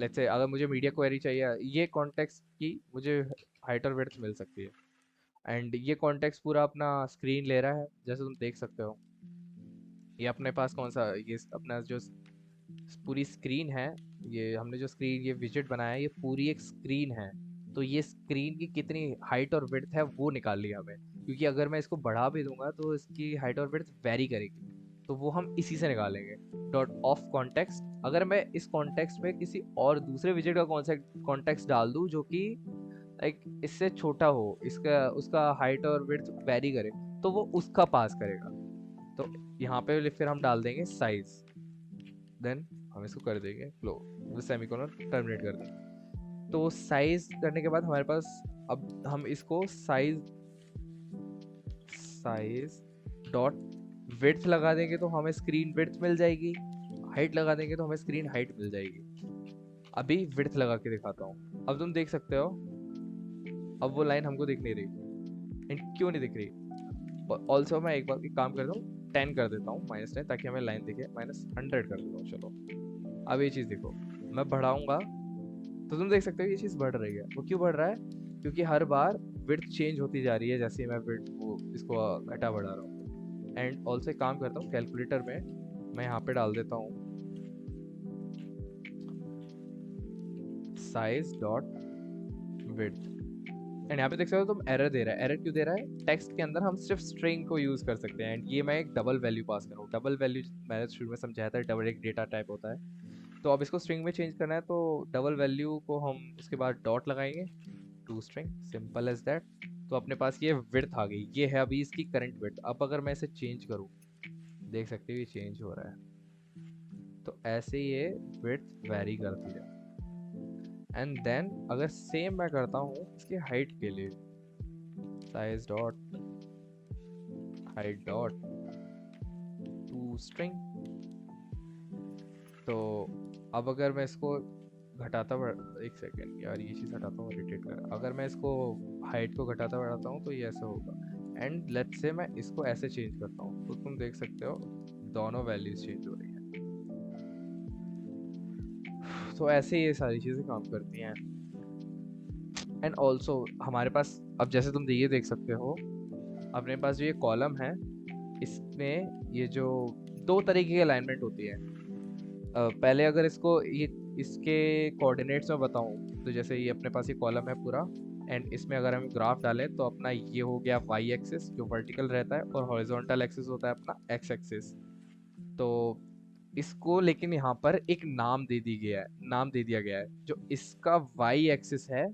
लेट्स से अगर मुझे मीडिया क्वेरी चाहिए, ये कॉन्टेक्स्ट की मुझे हाइट और विड्थ मिल सकती है। एंड ये कॉन्टेक्स्ट पूरा अपना स्क्रीन ले रहा है, जैसे तुम देख सकते हो। ये अपने पास कौन सा, ये अपना जो पूरी स्क्रीन है, ये हमने जो स्क्रीन ये विजेट बनाया है ये पूरी एक स्क्रीन है। तो ये स्क्रीन की कितनी हाइट और विड्थ है वो निकाल लिया हमें, क्योंकि अगर मैं इसको बढ़ा भी दूंगा तो इसकी हाइट और विड्थ वेरी करेगी। तो वो हम इसी से निकालेंगे। डॉट ऑफ कॉन्टेक्स्ट, अगर मैं इस कॉन्टेक्स्ट में किसी और दूसरे विजेट का कॉन्टेक्स्ट डाल दूं जो कि लाइक इससे छोटा हो, इसका उसका हाइट और विड्थ वेरी करे, तो वो उसका पास करेगा। तो यहाँ पे फिर हम डाल देंगे साइज, देन हम इसको कर देंगे क्लोज, सेमीकोलन टर्मिनेट कर देंगे। तो साइज करने के बाद हमारे पास, अब हम इसको साइज साइज डॉट विड्थ लगा देंगे तो हमें स्क्रीन विड्थ मिल जाएगी, हाइट लगा देंगे तो हमें स्क्रीन हाइट मिल जाएगी। अभी विड्थ लगा के दिखाता हूँ, अब तुम देख सकते हो अब वो लाइन हमको दिख नहीं रही। एंड क्यों नहीं दिख रही? ऑल्सो मैं एक बार एक काम करता हूँ, 10 कर देता हूँ, -10, ताकि हमें लाइन दिखे। -100 कर देता हूँ, चलो अब ये चीज़ देखो, मैं बढ़ाऊंगा तो तुम देख सकते हो ये चीज़ बढ़ रही है। वो क्यों बढ़ रहा है? क्योंकि हर बार विड्थ चेंज होती जा रही है जैसे ही मैं विड्थ को इसको घटा बढ़ा रहा हूँ। एंड ऑल्सो एक काम करता हूँ, कैलकुलेटर में मैं यहाँ पे डाल देता हूँ साइज डॉट विड्थ। एंड यहाँ पे देख सकते हो तुम एरर दे रहा है। एरर क्यों दे रहा है? टेक्स्ट के अंदर हम सिर्फ स्ट्रिंग को यूज कर सकते हैं। एंड ये मैं एक डबल वैल्यू पास कर रहा हूँ। डबल वैल्यू मैंने शुरू में समझाया था, डबल एक डेटा टाइप होता है। तो अब इसको स्ट्रिंग में चेंज करना है, तो डबल वैल्यू को हम उसके बाद डॉट लगाएंगे, to string, simple as that. तो अपने पास ये विड्थ आ गई, ये है अभी इसकी करंट विड्थ। अब अगर मैं इसे चेंज करूँ, देख सकते हो ये चेंज हो रहा है। तो ऐसे ये विड्थ वेरी करती है। एंड देन अगर सेम मैं करता हूँ इसकी हाइट के लिए, size dot height dot to string, तो अब अगर मैं इसको घटाता बढ़, एक सेकेंड यार ये चीज़ हटाता हूँ, रोटेट कर। अगर मैं इसको हाइट को घटाता बढ़ाता हूँ तो ये ऐसा होगा। एंड लेट्स से मैं इसको ऐसे चेंज करता हूँ, तो तुम देख सकते हो दोनों वैल्यूज चेंज हो रही हैं। तो ऐसे ये सारी चीज़ें काम करती हैं। एंड ऑल्सो हमारे पास, अब जैसे तुम ये देख सकते हो अपने पास जो ये कॉलम है, इसमें ये जो दो तरीके की अलाइनमेंट होती है। पहले अगर इसको ये इसके कोऑर्डिनेट्स में बताऊं, तो जैसे ये अपने पास ये कॉलम है पूरा, एंड इसमें अगर हम ग्राफ डालें तो अपना ये हो गया वाई एक्सिस जो वर्टिकल रहता है, और हॉरिजॉन्टल एक्सिस होता है अपना एक्स एक्सिस। तो इसको लेकिन यहाँ पर एक नाम दे दिया गया है। जो इसका वाई एक्सिस है,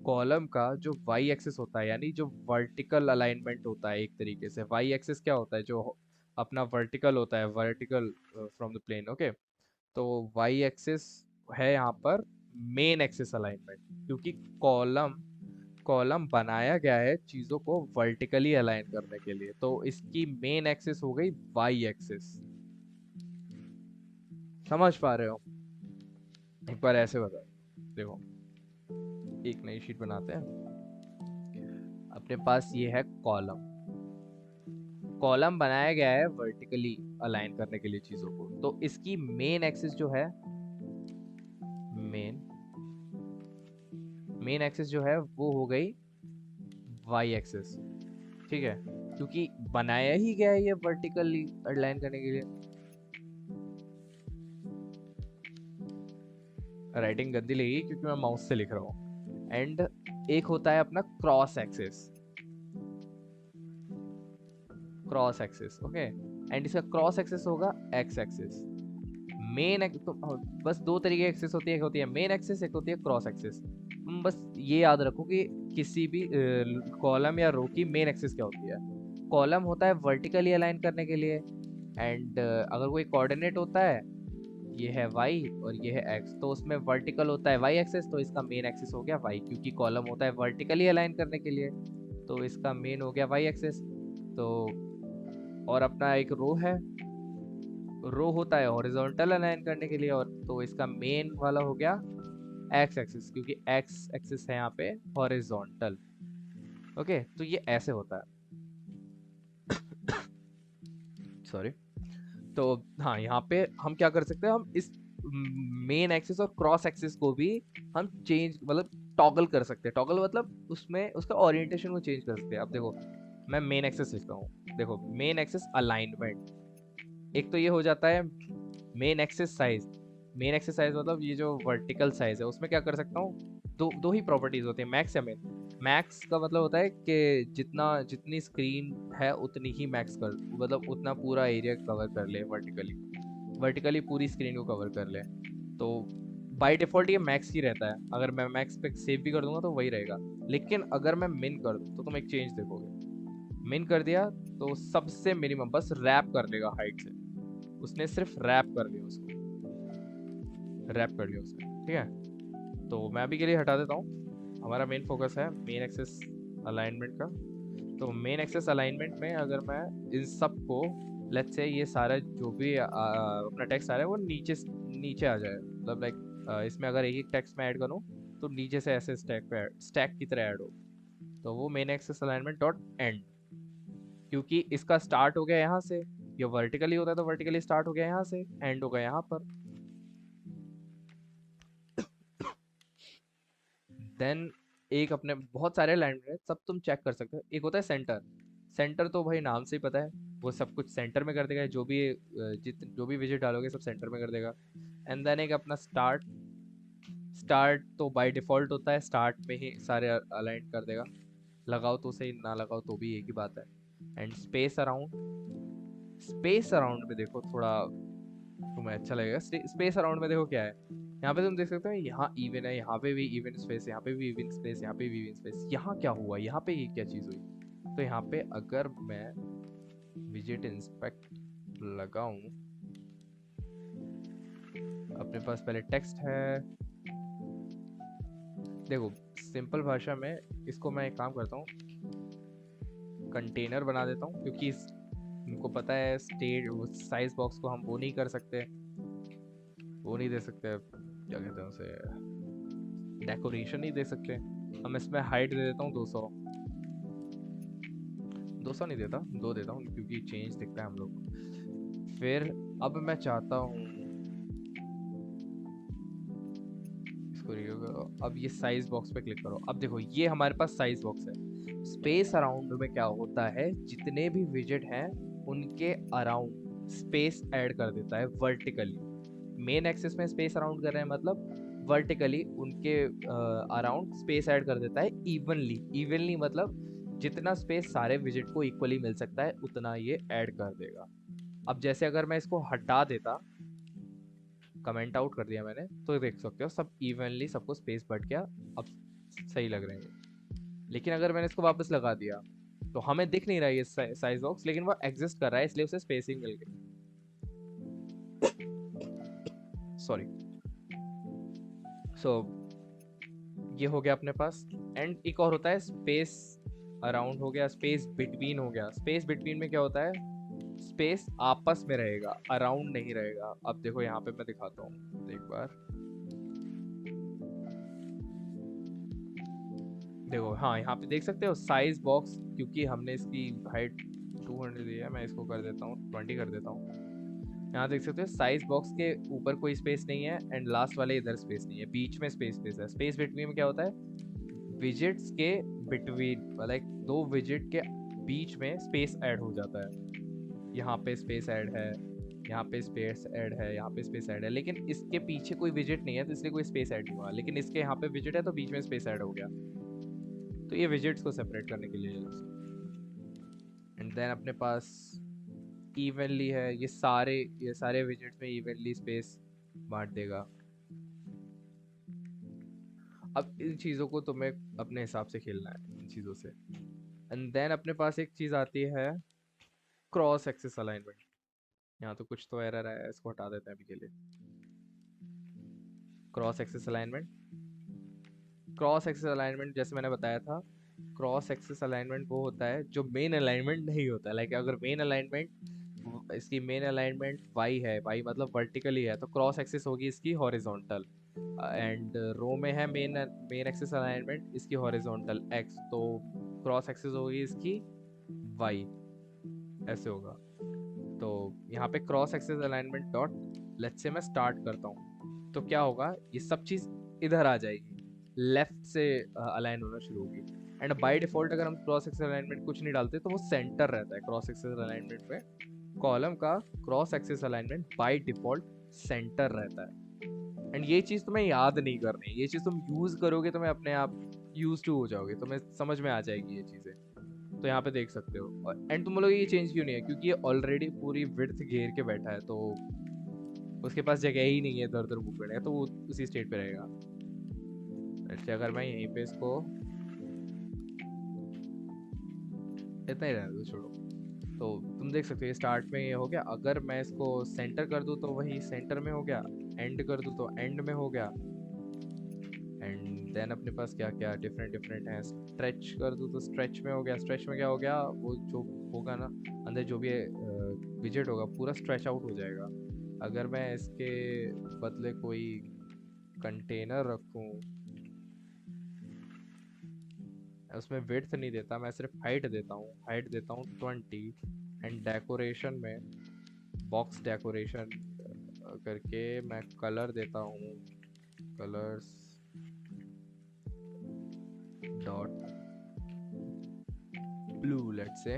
कॉलम का जो वाई एक्सिस होता है, यानी जो वर्टिकल अलाइनमेंट होता है, एक तरीके से वाई एक्सिस क्या होता है, जो अपना वर्टिकल होता है, vertical from the plane, okay. तो वाई एक्सिस है यहाँ पर मेन एक्सिस अलाइनमेंट, क्योंकि कॉलम कॉलम बनाया गया है चीज़ों को वर्टिकली अलाइन करने के लिए। तो इसकी मेन एक्सिस हो गई वाई एक्सिस। समझ पा रहे हो? एक बार ऐसे बता, देखो एक नई शीट बनाते हैं। अपने पास ये है कॉलम, कॉलम बनाया गया है वर्टिकली अलाइन करने के लिए चीज़ों को। तो इसकी मेन एक्सिस जो है, मेन मेन एक्सिस जो है वो हो गई वाई एक्सिस, ठीक है, क्योंकि बनाया ही गया है ये वर्टिकली अलाइन करने के लिए। राइटिंग गंदी लगेगी क्योंकि मैं माउस से लिख रहा हूँ। एंड एक होता है अपना cross axis, cross axis, okay. And इसका क्रॉस एक्सिस होगा एक्स एक्सिस। तो बस दो तरीके की एक्सिस होती है, एक होती है मेन एक्सिस, एक होती है क्रॉस एक्सिस। तुम बस ये याद रखो कि किसी भी कॉलम या रो की मेन एक्सिस क्या होती है। कॉलम होता है वर्टिकली अलाइन करने के लिए, एंड अगर कोई कोऑर्डिनेट होता है, ये है y और ये है x, तो उसमें वर्टिकल होता है y एक्सिस, तो इसका मेन एक्सिस हो गया y, क्योंकि कॉलम होता है वर्टिकली अलाइन करने के लिए, तो इसका मेन हो गया y एक्सिस। तो और अपना एक रो है, रो होता है हॉरिजॉन्टल अलाइन करने के लिए, और तो इसका मेन वाला हो गया x एक्सिस, क्योंकि x एक्सिस है यहाँ पे हॉरिजॉन्टल, ओके। तो ये ऐसे होता है, सॉरी। तो हाँ, यहाँ पे हम क्या कर सकते हैं, हम इस मेन एक्सिस और क्रॉस एक्सिस को भी हम चेंज, मतलब टॉगल कर सकते हैं। टॉगल मतलब उसमें उसका ओरिएंटेशन को चेंज कर सकते हैं। अब देखो मैं मेन एक्सिस लिखता हूँ, देखो मेन एक्सिस अलाइनमेंट, एक तो ये हो जाता है main axis size. Main axis size मतलब ये जो वर्टिकल साइज है, उसमें क्या कर सकता हूँ, दो दो ही प्रॉपर्टीज होती है, मैक्स या मिन। मैक्स का मतलब होता है कि जितना जितनी स्क्रीन है उतनी ही मैक्स कर, मतलब उतना पूरा एरिया कवर कर ले वर्टिकली, वर्टिकली पूरी स्क्रीन को कवर कर ले। तो बाय डिफ़ॉल्ट ये मैक्स ही रहता है, अगर मैं मैक्स पे सेव भी कर दूंगा तो वही रहेगा। लेकिन अगर मैं मिन कर दूँ तो तुम एक चेंज देखोगे। मिन कर दिया तो सबसे मिनिमम बस रैप कर लेगा हाइट से, उसने सिर्फ रैप कर लिया उसको, रैप कर लिया उसने, ठीक है। तो मैं अभी के लिए हटा देता हूँ। हमारा मेन फोकस है मेन एक्सेस अलाइनमेंट का। तो मेन एक्सेस अलाइनमेंट में अगर मैं इन सब को, लेट्स से ये सारा जो भी अपना टेक्स्ट आ रहा है वो नीचे नीचे आ जाए, मतलब लाइक इसमें अगर एक एक टेक्स्ट में ऐड करूँ तो नीचे से ऐसे स्टैक पे स्टैक की तरह ऐड हो। तो वो main axis alignment dot end, क्योंकि इसका स्टार्ट हो गया यहाँ से, ये वर्टिकली होता है तो वर्टिकली स्टार्ट हो गया यहाँ से, एंड हो गया यहाँ पर। देन एक अपने बहुत सारे अलाइनमेंट है, सब तुम चेक कर सकते हो। एक होता है सेंटर, सेंटर तो भाई नाम से ही पता है, वो सब कुछ सेंटर में कर देगा, जो भी जो भी विजिट डालोगे सब सेंटर में कर देगा। एंड देन एक अपना स्टार्ट, स्टार्ट तो बाय डिफॉल्ट होता है, स्टार्ट में ही सारे अलाइन कर देगा, लगाओ तो सही ना लगाओ तो भी एक ही बात है। And space around, space around में देखो थोड़ा तुम्हें अच्छा लगेगा। स्पेस अराउंड में देखो क्या है, यहाँ पे तुम देख सकते हो यहाँ इवन है, यहाँ पे भी इवन स्पेस, यहाँ पे भी इवन स्पेस, यहाँ पे भी इवन स्पेस। यहाँ क्या हुआ, यहाँ पे ये क्या चीज़ हुई? तो यहाँ पे अगर मैं विजिट इंस्पेक्ट लगाऊं, अपने पास पहले टेक्स्ट है, देखो सिंपल भाषा में इसको मैं एक काम करता हूँ, कंटेनर बना देता हूँ, क्योंकि उनको पता है स्टेट साइज बॉक्स को हम वो नहीं कर सकते, वो नहीं दे सकते, क्या कहते हैं उसे, डेकोरेशन नहीं दे सकते। हम इसमें हाइट दे देता हूँ 200, 200 नहीं देता, 2 देता हूँ क्योंकि चेंज दिखता है हम लोग को। फिर अब मैं चाहता हूँ इसको रिव्यू करो, अब ये साइज बॉक्स पे क्लिक करो। अब देखो ये हमारे पास साइज बॉक्स है। स्पेस अराउंड में क्या होता है, जितने भी विजिट हैं उनके अराउंड स्पेस ऐड कर देता है वर्टिकली। मेन एक्सिस में स्पेस अराउंड कर रहे हैं मतलब वर्टिकली उनके अराउंड स्पेस ऐड कर देता है इवनली। इवनली मतलब जितना स्पेस सारे विजिट को इक्वली मिल सकता है उतना ये ऐड कर देगा। अब जैसे अगर मैं इसको हटा देता, कमेंट आउट कर दिया मैंने, तो देख सकते हो सब इवनली सबको स्पेस बढ़ गया, अब सही लग रहे हैं। लेकिन अगर मैंने इसको वापस लगा दिया तो हमें दिख नहीं रहा है ये साइज बॉक्स, लेकिन वो एग्जिस्ट कर रहा है इसलिए उसे स्पेसिंग मिल गई। सॉरी। सो ये हो गया अपने पास। एंड एक और होता है स्पेस अराउंड, हो गया स्पेस बिटवीन, हो गया स्पेस बिटवीन में क्या होता है, स्पेस आपस में रहेगा, अराउंड नहीं रहेगा। अब देखो यहाँ पे मैं दिखाता हूँ एक बार, देखो हाँ यहाँ पे देख सकते हो साइज बॉक्स, क्योंकि हमने इसकी हाइट 200 दी है, मैं इसको कर देता हूँ 20 कर देता हूँ। यहाँ देख सकते हो साइज बॉक्स के ऊपर कोई स्पेस नहीं है एंड लास्ट वाले इधर स्पेस नहीं है, बीच में स्पेस स्पेस है। स्पेस बिटवीन में क्या होता है, विजिट्स के बिटवीन, लाइक दो विजिट के बीच में स्पेस ऐड हो जाता है। यहाँ पे स्पेस ऐड है, यहाँ पे स्पेस ऐड है, यहाँ पे स्पेस ऐड है, लेकिन इसके पीछे कोई विजिट नहीं है तो इसलिए कोई स्पेस ऐड नहीं हुआ। लेकिन इसके यहाँ पे विजिट है तो बीच में स्पेस ऐड हो गया। तो ये विजिट्स को सेपरेट करने के लिए। एंड देन अपने पास इवनली है, ये सारे विजिट्स में इवनली स्पेस बांट देगा। अब इन चीज़ों को तुम्हें अपने हिसाब से खेलना है इन चीज़ों से। एंड देन अपने पास एक चीज़ आती है क्रॉस एक्सिस अलाइनमेंट। यहाँ तो कुछ तो एरर है, इसको हटा देते हैं अभी के लिए। Cross axis alignment, cross axis alignment जैसे मैंने बताया था, क्रॉस एक्सिस अलाइनमेंट वो होता है जो मेन अलाइनमेंट नहीं होता है। लाइक अगर मेन अलाइनमेंट, इसकी मेन अलाइनमेंट वाई है, वाई मतलब वर्टिकली है, तो क्रॉस एक्सिस होगी इसकी हॉरिजॉन्टल। एंड रो में है मेन मेन एक्सिस अलाइनमेंट इसकी हॉरिजॉन्टल एक्स, तो क्रॉस एक्सिस होगी इसकी वाई, ऐसे होगा। तो यहाँ पे cross axis alignment dot, let's say मैं स्टार्ट करता हूँ, तो क्या होगा, ये सब चीज़ इधर आ जाएगी, लेफ्ट से अलाइन होना शुरू होगी। एंड बाय डिफॉल्ट अगर हम क्रॉस एक्सिस अलाइनमेंट कुछ नहीं डालते तो वो सेंटर रहता है क्रॉस एक्सिस अलाइनमेंट में। कॉलम का cross axis alignment by default centre रहता है। एंड ये चीज़ तुम्हें याद नहीं करनी, ये चीज़ तुम यूज़ करोगे तुम्हें अपने आप यूज टू हो जाओगे, तुम्हें समझ में आ जाएगी ये चीज़ें। तो यहाँ पे देख सकते हो। और एंड तुम बोलोगे ये चेंज क्यों नहीं है, क्योंकि ये ऑलरेडी पूरी विड्थ घेर के बैठा है, तो उसके पास जगह ही नहीं है इधर उधर मूव करने का, तो वो उसी स्टेट पे रहेगा। अच्छा, अगर मैं यहीं पे इसको इतना ही रहने दो, छोड़ो। तो तुम देख सकते हो ये स्टार्ट में ये हो गया, अगर मैं इसको सेंटर कर दूँ तो वही सेंटर में हो गया, एंड कर दूँ तो एंड में हो गया। एंड देन अपने पास क्या क्या डिफरेंट डिफरेंट है, स्ट्रेच कर दूँ तो स्ट्रेच में हो गया। स्ट्रेच में क्या हो गया, वो जो होगा ना अंदर जो भी विजेट होगा पूरा स्ट्रेच आउट हो जाएगा। अगर मैं इसके बदले कोई कंटेनर रखूँ, उसमें विड्थ नहीं देता, मैं सिर्फ हाइट देता हूँ, हाइट देता हूँ 20। एंड डेकोरेशन में बॉक्स डेकोरेशन करके मैं कलर देता हूँ, colours dot blue let's say.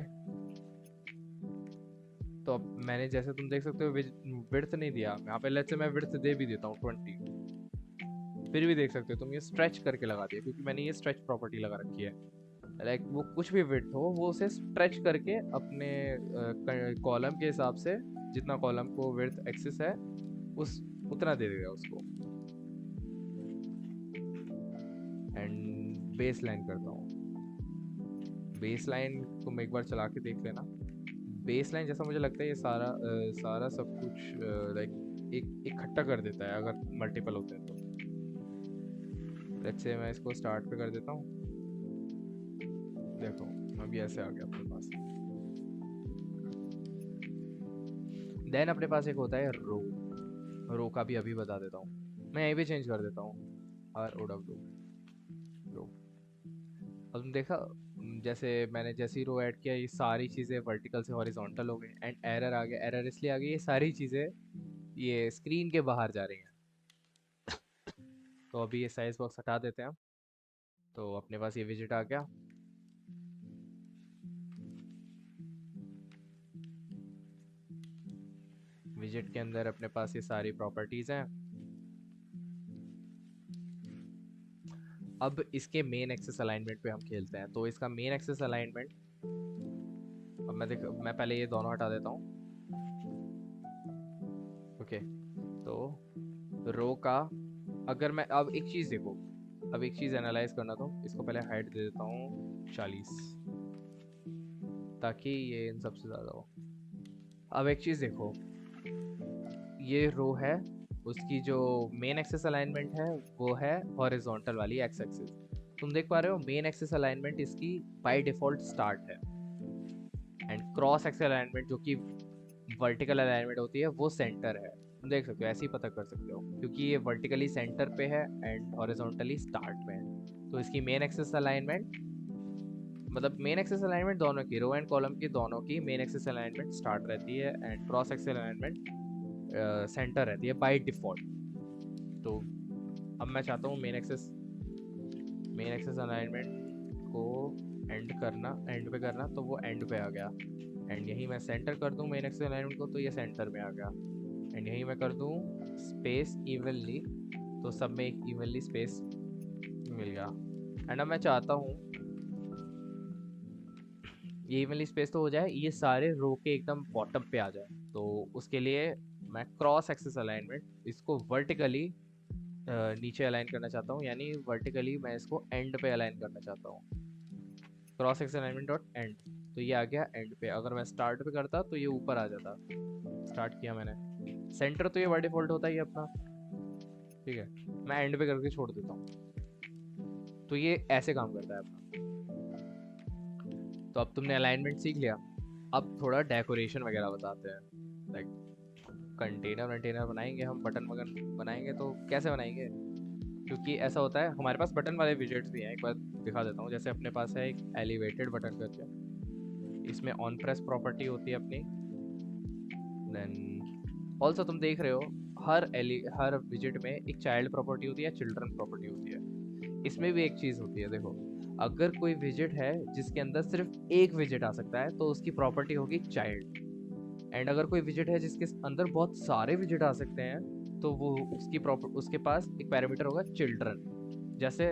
तो अब मैंने जैसे तुम देख सकते हो विड्थ नहीं दिया यहाँ पे, लेट्स से मैं विड्थ दे भी देता हूँ 20, फिर भी देख सकते हो तुम ये स्ट्रेच करके लगा दिया, क्योंकि मैंने ये स्ट्रेच प्रॉपर्टी लगा रखी है। लाइक वो कुछ भी विड्थ हो वो उसे स्ट्रेच करके अपने कॉलम के हिसाब से, जितना कॉलम को विड्थ एक्सेस है उस उतना दे देगा उसको। एंड बेस लाइन करता हूँ, बेस लाइन तुम एक बार चला के देख लेना। बेस लाइन जैसा मुझे लगता है ये सारा सब कुछ लाइक एक इकट्ठा कर देता है अगर मल्टीपल होते हैं तो। लेट्स से मैं इसको स्टार्ट पे कर देता हूँ, देखो अभी ऐसे आ गया अपने पास। देन अपने पास एक होता है रो, रो का भी अभी बता देता हूँ, मैं यहीं पे चेंज कर देता हूँ, ROW रो। अब तुम देखा, जैसे मैंने जैसी रो ऐड किया ये सारी चीज़ें वर्टिकल से हॉरिजॉन्टल हो गई। एंड एरर आ गया, एरर इसलिए आ गई ये सारी चीज़ें ये स्क्रीन के बाहर जा रही हैं। तो अभी ये साइज बॉक्स हटा देते हैं हम। तो अपने पास ये विजिट आ गया। विजिट के अंदर अपने पास ये सारी प्रॉपर्टीज़ हैं। अब इसके मेन एक्सेस अलाइनमेंट पे हम खेलते हैं। तो इसका मेन एक्सेस अलाइनमेंट, अब मैं पहले ये दोनों हटा देता हूँ। ओके, तो रो का, अगर मैं अब एक चीज़ देखो, अब एक चीज़ एनालाइज करना, तो इसको पहले हाइट दे देता हूँ 40, ताकि ये इन सबसे ज़्यादा हो। अब एक चीज़ देखो, ये रो है, उसकी जो मेन एक्सेस अलाइनमेंट है वो है हॉरिजॉन्टल वाली एक्स एक्सिस। तुम देख पा रहे हो मेन एक्सेस अलाइनमेंट इसकी बाय डिफ़ॉल्ट स्टार्ट है। एंड क्रॉस एक्सेस अलाइनमेंट जो कि वर्टिकल अलाइनमेंट होती है वो सेंटर है। तुम देख सकते हो, ऐसे ही पता कर सकते हो, क्योंकि ये वर्टिकली सेंटर पे है एंड हॉरिजॉन्टली स्टार्ट में है। तो इसकी मेन एक्सेस अलाइनमेंट, मतलब मेन एक्सेस अलाइनमेंट दोनों की, रो एंड कॉलम की दोनों की मेन एक्सेस अलाइनमेंट स्टार्ट रहती है and cross axis alignment center रहती है बाय डिफ़ॉल्ट। तो अब मैं चाहता हूँ मेन एक्सेस अलाइनमेंट को एंड पे करना, तो वो एंड पे आ गया। एंड यही मैं सेंटर कर दूँ मेन एक्सेस अलाइनमेंट को, तो ये सेंटर में आ गया। एंड यही मैं कर दूँ स्पेस इवनली, तो सब में एक इवनली स्पेस मिल गया। एंड अब मैं चाहता हूँ ये इवनली स्पेस तो हो जाए, ये सारे रो के एकदम बॉटम पे आ जाए। तो उसके लिए मैं क्रॉस एक्सिस अलाइनमेंट इसको वर्टिकली नीचे अलाइन करना चाहता हूँ, यानी वर्टिकली मैं इसको एंड पे अलाइन करना चाहता हूँ। Cross axis alignment dot and, तो ये आ गया एंड पे। अगर मैं स्टार्ट पे करता तो ये ऊपर आ जाता, स्टार्ट किया मैंने, सेंटर तो ये बाय डिफॉल्ट होता ही है अपना, ठीक है। मैं एंड पे करके छोड़ देता हूँ, तो ये ऐसे काम करता है अपना। तो अब तुमने अलाइनमेंट सीख लिया, अब थोड़ा डेकोरेशन वगैरह बताते हैं। लाइक कंटेनर वंटेनर बनाएंगे हम, बटन वगन बनाएंगे, तो कैसे बनाएंगे, क्योंकि ऐसा होता है हमारे पास बटन वाले विजेट्स भी हैं। एक बार दिखा देता हूँ, जैसे अपने पास है एक एलिवेटेड बटन करके, इसमें ऑन प्रेस प्रॉपर्टी होती है अपनी। देन ऑल्सो तुम देख रहे हो हर विजिट में एक चाइल्ड प्रॉपर्टी होती है, चिल्ड्रन प्रॉपर्टी होती है। इसमें भी एक चीज़ होती है, देखो अगर कोई विजिट है जिसके अंदर सिर्फ एक विजिट आ सकता है तो उसकी प्रॉपर्टी होगी चाइल्ड। एंड अगर कोई विजिट है जिसके अंदर बहुत सारे विजिट आ सकते हैं तो वो उसके पास एक पैरामीटर होगा चिल्ड्रन। जैसे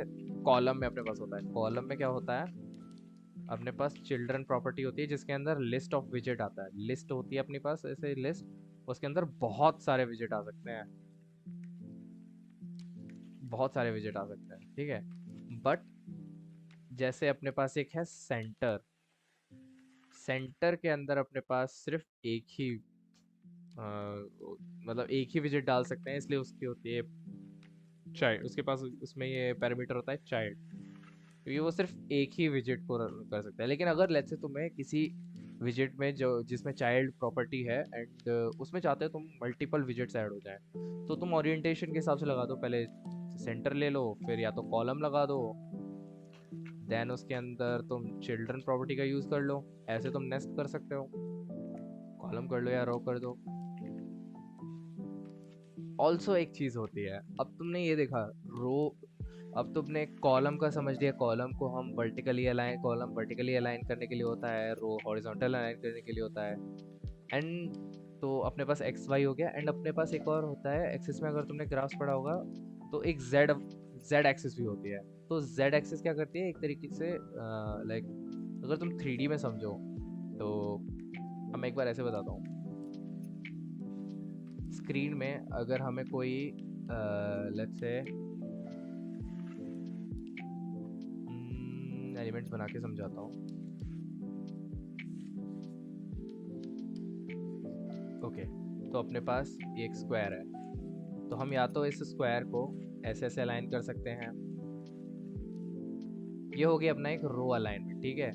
कॉलम में अपने पास होता है। कॉलम में क्या होता है, अपने पास चिल्ड्रन प्रॉपर्टी होती है जिसके अंदर लिस्ट ऑफ विजिट आता है। लिस्ट होती है अपने पास ऐसे लिस्ट, उसके अंदर बहुत सारे विजिट आ सकते हैं, बहुत सारे विजिट आ सकते हैं, ठीक है। बट जैसे अपने पास एक है सेंटर, सेंटर के अंदर अपने पास सिर्फ एक ही मतलब एक ही विजिट डाल सकते हैं, इसलिए उसकी होती है चाइल्ड, उसके पास उसमें ये पैरामीटर होता है चाइल्ड, क्योंकि वो सिर्फ एक ही विजिट को कर सकता है। लेकिन अगर लेट्स से तुम्हें किसी विजिट में जो जिसमें चाइल्ड प्रॉपर्टी है एंड उसमें चाहते हो तुम मल्टीपल विजिट्स ऐड हो जाएं, तो तुम ओरिएंटेशन के हिसाब से लगा दो, पहले सेंटर ले लो, फिर या तो कॉलम लगा दो, देन उसके अंदर तुम चिल्ड्रन प्रॉपर्टी का यूज़ कर लो। ऐसे तुम नेस्ट कर सकते हो, कॉलम कर लो या रो कर दो। ऑल्सो एक चीज़ होती है, अब तुमने ये देखा रो, अब तुमने कॉलम का समझ लिया, कॉलम को हम vertically align, column vertically align करने के लिए होता है, रो हॉरिजॉन्टल अलाइन करने के लिए होता है। एंड तो अपने पास एक्स वाई हो गया, एंड अपने पास एक और होता है एक्सिस में, अगर तुमने ग्राफ्स पढ़ा होगा तो एक जेड, जेड एक्सिस भी होती है। तो जेड एक्सिस क्या करती है, एक तरीके से लाइक अगर तुम 3D में समझो तो हम एक बार ऐसे बताता हूँ। स्क्रीन में अगर हमें कोई लेट्स से एलिमेंट्स बना के समझाता हूँ। ओके, तो अपने पास ये एक स्क्वायर है, तो हम या तो इस स्क्वायर को ऐसे ऐसे अलाइन कर सकते हैं, ये हो गया अपना एक रो अलाइनमेंट, ठीक है।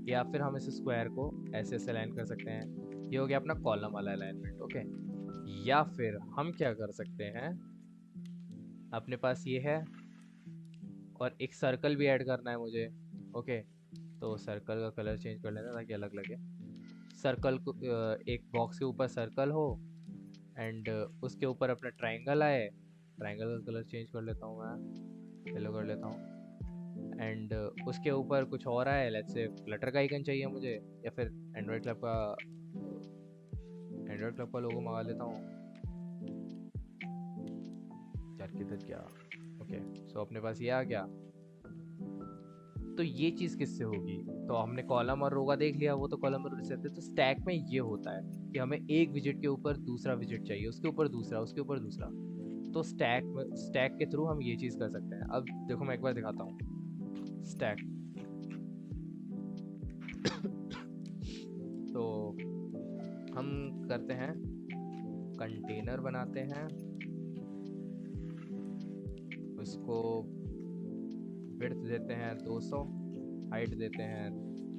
या फिर हम इस स्क्वायर को ऐसे ऐसे अलाइन कर सकते हैं, ये हो गया अपना कॉलम वाला अलाइनमेंट, ओके। या फिर हम क्या कर सकते हैं, अपने पास ये है और एक सर्कल भी ऐड करना है मुझे, ओके। तो सर्कल का कलर चेंज कर लेना ताकि अलग लगे। सर्कल को एक बॉक्स के ऊपर सर्कल हो, एंड उसके ऊपर अपना ट्रायंगल आए, ट्रायंगल का कलर चेंज कर लेता हूँ, मैं येलो कर लेता हूँ। एंड उसके ऊपर कुछ और आए, लेट्स से फ्लटर का आइकन चाहिए मुझे, या फिर एंड्रॉयड क्लब का, एंड्रॉयड क्लब का लोगो मंगा लेता हूँ यार, किधर क्या। ओके, सो अपने पास ये आ गया। तो ये चीज़ किससे होगी, तो हमने कॉलम और रो का देख लिया, वो तो कॉलम और रो से, तो स्टैक में ये होता है कि हमें एक विजिट के ऊपर दूसरा विजिट चाहिए, उसके ऊपर दूसरा, उसके ऊपर दूसरा। तो स्टैक में, स्टैक के थ्रू हम ये चीज़ कर सकते हैं। अब देखो मैं एक बार दिखाता हूँ स्टैक। तो हम करते हैं, कंटेनर बनाते हैं, उसको विड्थ देते हैं 200, हाइट देते हैं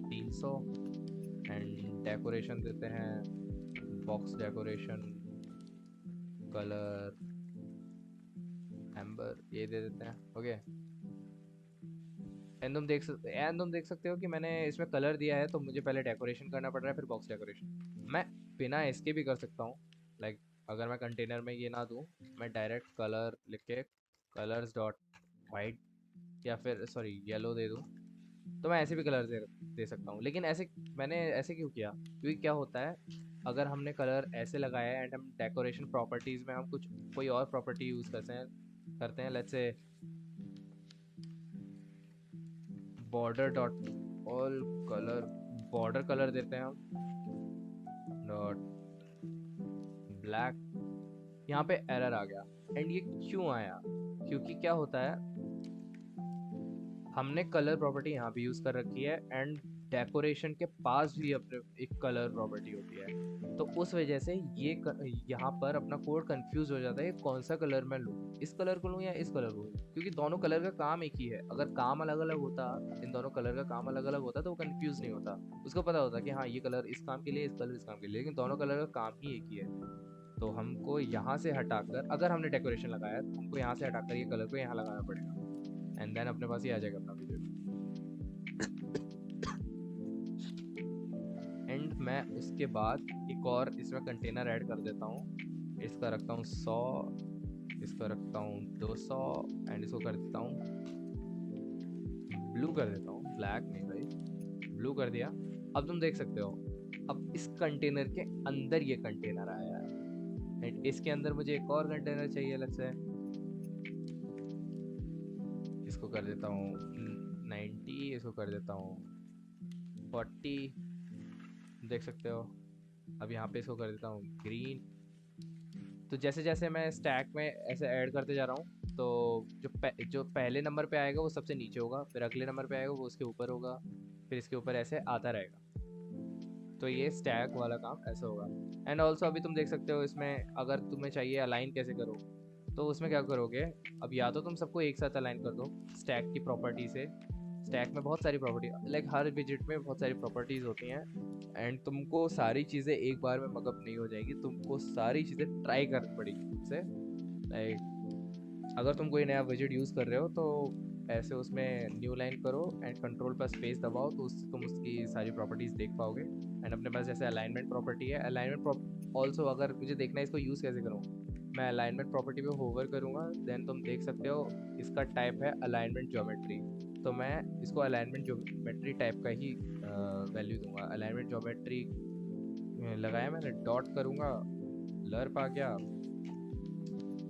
300, एंड डेकोरेशन देते हैं बॉक्स डेकोरेशन, कलर एम्बर ये दे देते हैं, ओके। एंड तुम देख सकते हो कि मैंने इसमें कलर दिया है, तो मुझे पहले डेकोरेशन करना पड़ रहा है, फिर बॉक्स डेकोरेशन। मैं बिना इसके भी कर सकता हूँ, लाइक अगर मैं कंटेनर में ये ना दूँ, मैं डायरेक्ट कलर लिख के कलर्स डॉट वाइट या फिर सॉरी येलो दे दूँ, तो मैं ऐसे भी कलर दे सकता हूँ। लेकिन ऐसे मैंने ऐसे क्यों किया, क्योंकि क्या होता है, अगर हमने कलर ऐसे लगाया है एंड हम डेकोरेशन प्रॉपर्टीज़ में हम कुछ कोई और प्रॉपर्टी यूज़ करते हैं let's say border dot all colour, border colour देते हैं हम डॉट ब्लैक, यहाँ पे एरर आ गया। एंड ये क्यों आया, क्योंकि क्या होता है, हमने कलर प्रॉपर्टी यहाँ भी यूज़ कर रखी है एंड डेकोरेशन के पास भी अपने एक कलर प्रॉपर्टी होती है, तो उस वजह से ये यहाँ पर अपना कोड कंफ्यूज हो जाता है, कौन सा कलर मैं लूँ, इस कलर को लूँ या इस कलर को लूँ, क्योंकि दोनों कलर का काम एक ही है। अगर काम अलग अलग होता, इन दोनों कलर का काम अलग अलग होता, तो वो कंफ्यूज नहीं होता, उसको पता होता कि हाँ ये कलर इस काम के लिए, इस कलर इस काम के लिए, लेकिन दोनों कलर का काम ही एक ही है। तो हमको यहाँ से हटाकर, अगर हमने डेकोरेशन लगाया है, तो हमको यहाँ से हटाकर ये कलर को यहाँ लगाना पड़ेगा, एंड देन अपने पास ये आ जाएगा अपना विजिट। एंड मैं उसके बाद एक और इसमें कंटेनर ऐड कर देता हूँ, इसका रखता हूँ 100, इसका रखता हूँ 200, एंड इसको कर देता हूँ ब्लू कर देता हूँ, ब्लैक नहीं भाई, ब्लू कर दिया। अब तुम देख सकते हो, अब इस कंटेनर के अंदर ये कंटेनर आया है, एंड इसके अंदर मुझे एक और कंटेनर चाहिए, लेट्स से इसको कर देता हूँ 90, इसको कर देता हूँ 40, देख सकते हो। अब यहाँ पे इसको कर देता हूँ ग्रीन। तो जैसे जैसे मैं स्टैक में ऐसे ऐड करते जा रहा हूँ, तो जो पहले नंबर पे आएगा वो सबसे नीचे होगा, फिर अगले नंबर पे आएगा वो उसके ऊपर होगा, फिर इसके ऊपर ऐसे आता रहेगा। तो ये स्टैक वाला काम ऐसा होगा। एंड ऑल्सो अभी तुम देख सकते हो इसमें, अगर तुम्हें चाहिए अलाइन कैसे करो, तो उसमें क्या करोगे, अब या तो तुम सबको एक साथ अलाइन कर दो स्टैक की प्रॉपर्टी से। स्टैक में बहुत सारी प्रॉपर्टी, लाइक हर विजिट में बहुत सारी प्रॉपर्टीज होती हैं, एंड तुमको सारी चीज़ें एक बार में मगअप नहीं हो जाएगी, तुमको सारी चीज़ें ट्राई करनी पड़ेगी खुद से। लाइक अगर तुम कोई नया विजिट यूज़ कर रहे हो तो ऐसे उसमें न्यू लाइन करो एंड कंट्रोल पर स्पेस दबाओ, तो उससे तुम उसकी सारी प्रॉपर्टीज़ देख पाओगे। एंड अपने पास जैसे अलाइनमेंट प्रॉपर्टी है, अलाइनमेंट ऑल्सो अगर मुझे देखना है इसको यूज़ कैसे करूँ, मैं अलाइनमेंट प्रॉपर्टी पे होवर करूँगा, देन तुम देख सकते हो इसका टाइप है अलाइनमेंट ज्योमेट्री। तो मैं इसको अलाइनमेंट ज्योमेट्री टाइप का ही वैल्यू दूंगा। अलाइनमेंट ज्योमेट्री लगाया मैंने, डॉट करूँगा, लर्प आ गया।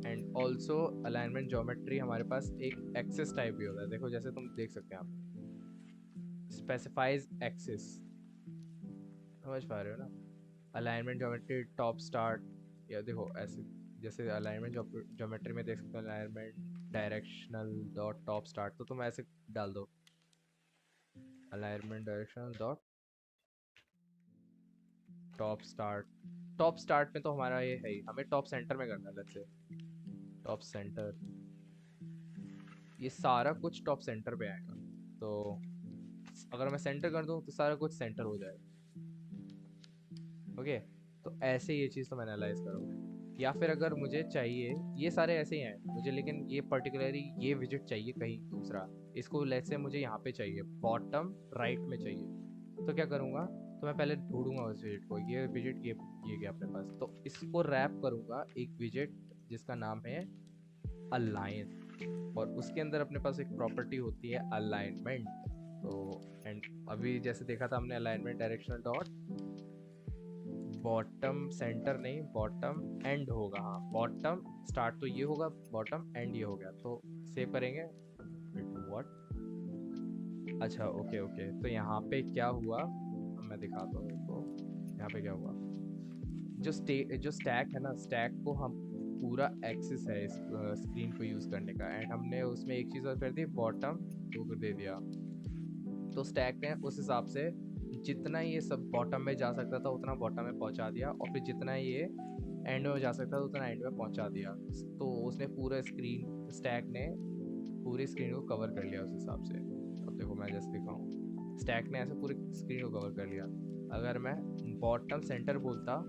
एंड ऑल्सो अलाइनमेंट ज्योमेट्री हमारे पास एक एक्सिस टाइप भी होता है, देखो जैसे तुम देख सकते हैं आप, स्पेसिफाइज एक्सिस, समझ पा रहे हो ना। अलाइनमेंट ज्योमेट्री टॉप स्टार्ट, या देखो ऐसे, जैसे अलाइनमेंट ज्योमेट्री में देख सकते हो alignment directional dot top start, तो तुम ऐसे डाल दो alignment directional dot top start. Top start में तो हमारा ये है ही, हमें टॉप सेंटर में करना है, लेट्स से टॉप सेंटर, ये सारा कुछ टॉप सेंटर पे आएगा। तो अगर मैं सेंटर कर दूं तो सारा कुछ सेंटर हो जाएगा। ओके, तो ऐसे ये चीज़ तुम एनालाइज करोगे। या फिर अगर मुझे चाहिए, ये सारे ऐसे ही हैं मुझे, लेकिन ये पर्टिकुलरली ये विजिट चाहिए कहीं दूसरा, इसको लेट्स से मुझे यहाँ पे चाहिए बॉटम राइट में चाहिए, तो क्या करूँगा, तो मैं पहले ढूंढूंगा उस विजिट को, ये विजिट ये गया अपने पास, तो इसको रैप करूँगा एक विजिट जिसका नाम है अलाइन, और उसके अंदर अपने पास एक प्रॉपर्टी होती है अलाइनमेंट। तो एंड अभी जैसे देखा था हमने alignment directional dot bottom centre, नहीं बॉटम एंड होगा, हाँ बॉटम स्टार्ट तो ये होगा, बॉटम एंड ये हो गया, तो सेव करेंगे। व्हाट, अच्छा ओके ओके, तो यहाँ पे क्या हुआ, अब मैं दिखाता हूँ आपको यहाँ पे क्या हुआ। जो स्टैक है ना, स्टैक को हम पूरा एक्सेस है इस स्क्रीन को यूज़ करने का, एंड हमने उसमें एक चीज़ और कर दी, बॉटम टू कर दे दिया। तो स्टैक ने उस हिसाब से जितना ये सब बॉटम में जा सकता था उतना बॉटम में पहुंचा दिया, और फिर जितना ये एंड में जा सकता था उतना एंड में पहुंचा दिया। तो उसने पूरा स्क्रीन, स्टैक ने पूरी स्क्रीन को कवर कर लिया उस हिसाब से। अब देखो मैं जैसे दिखाऊँ, स्टैक ने ऐसे पूरी स्क्रीन को कवर कर लिया। अगर मैं बॉटम सेंटर बोलता,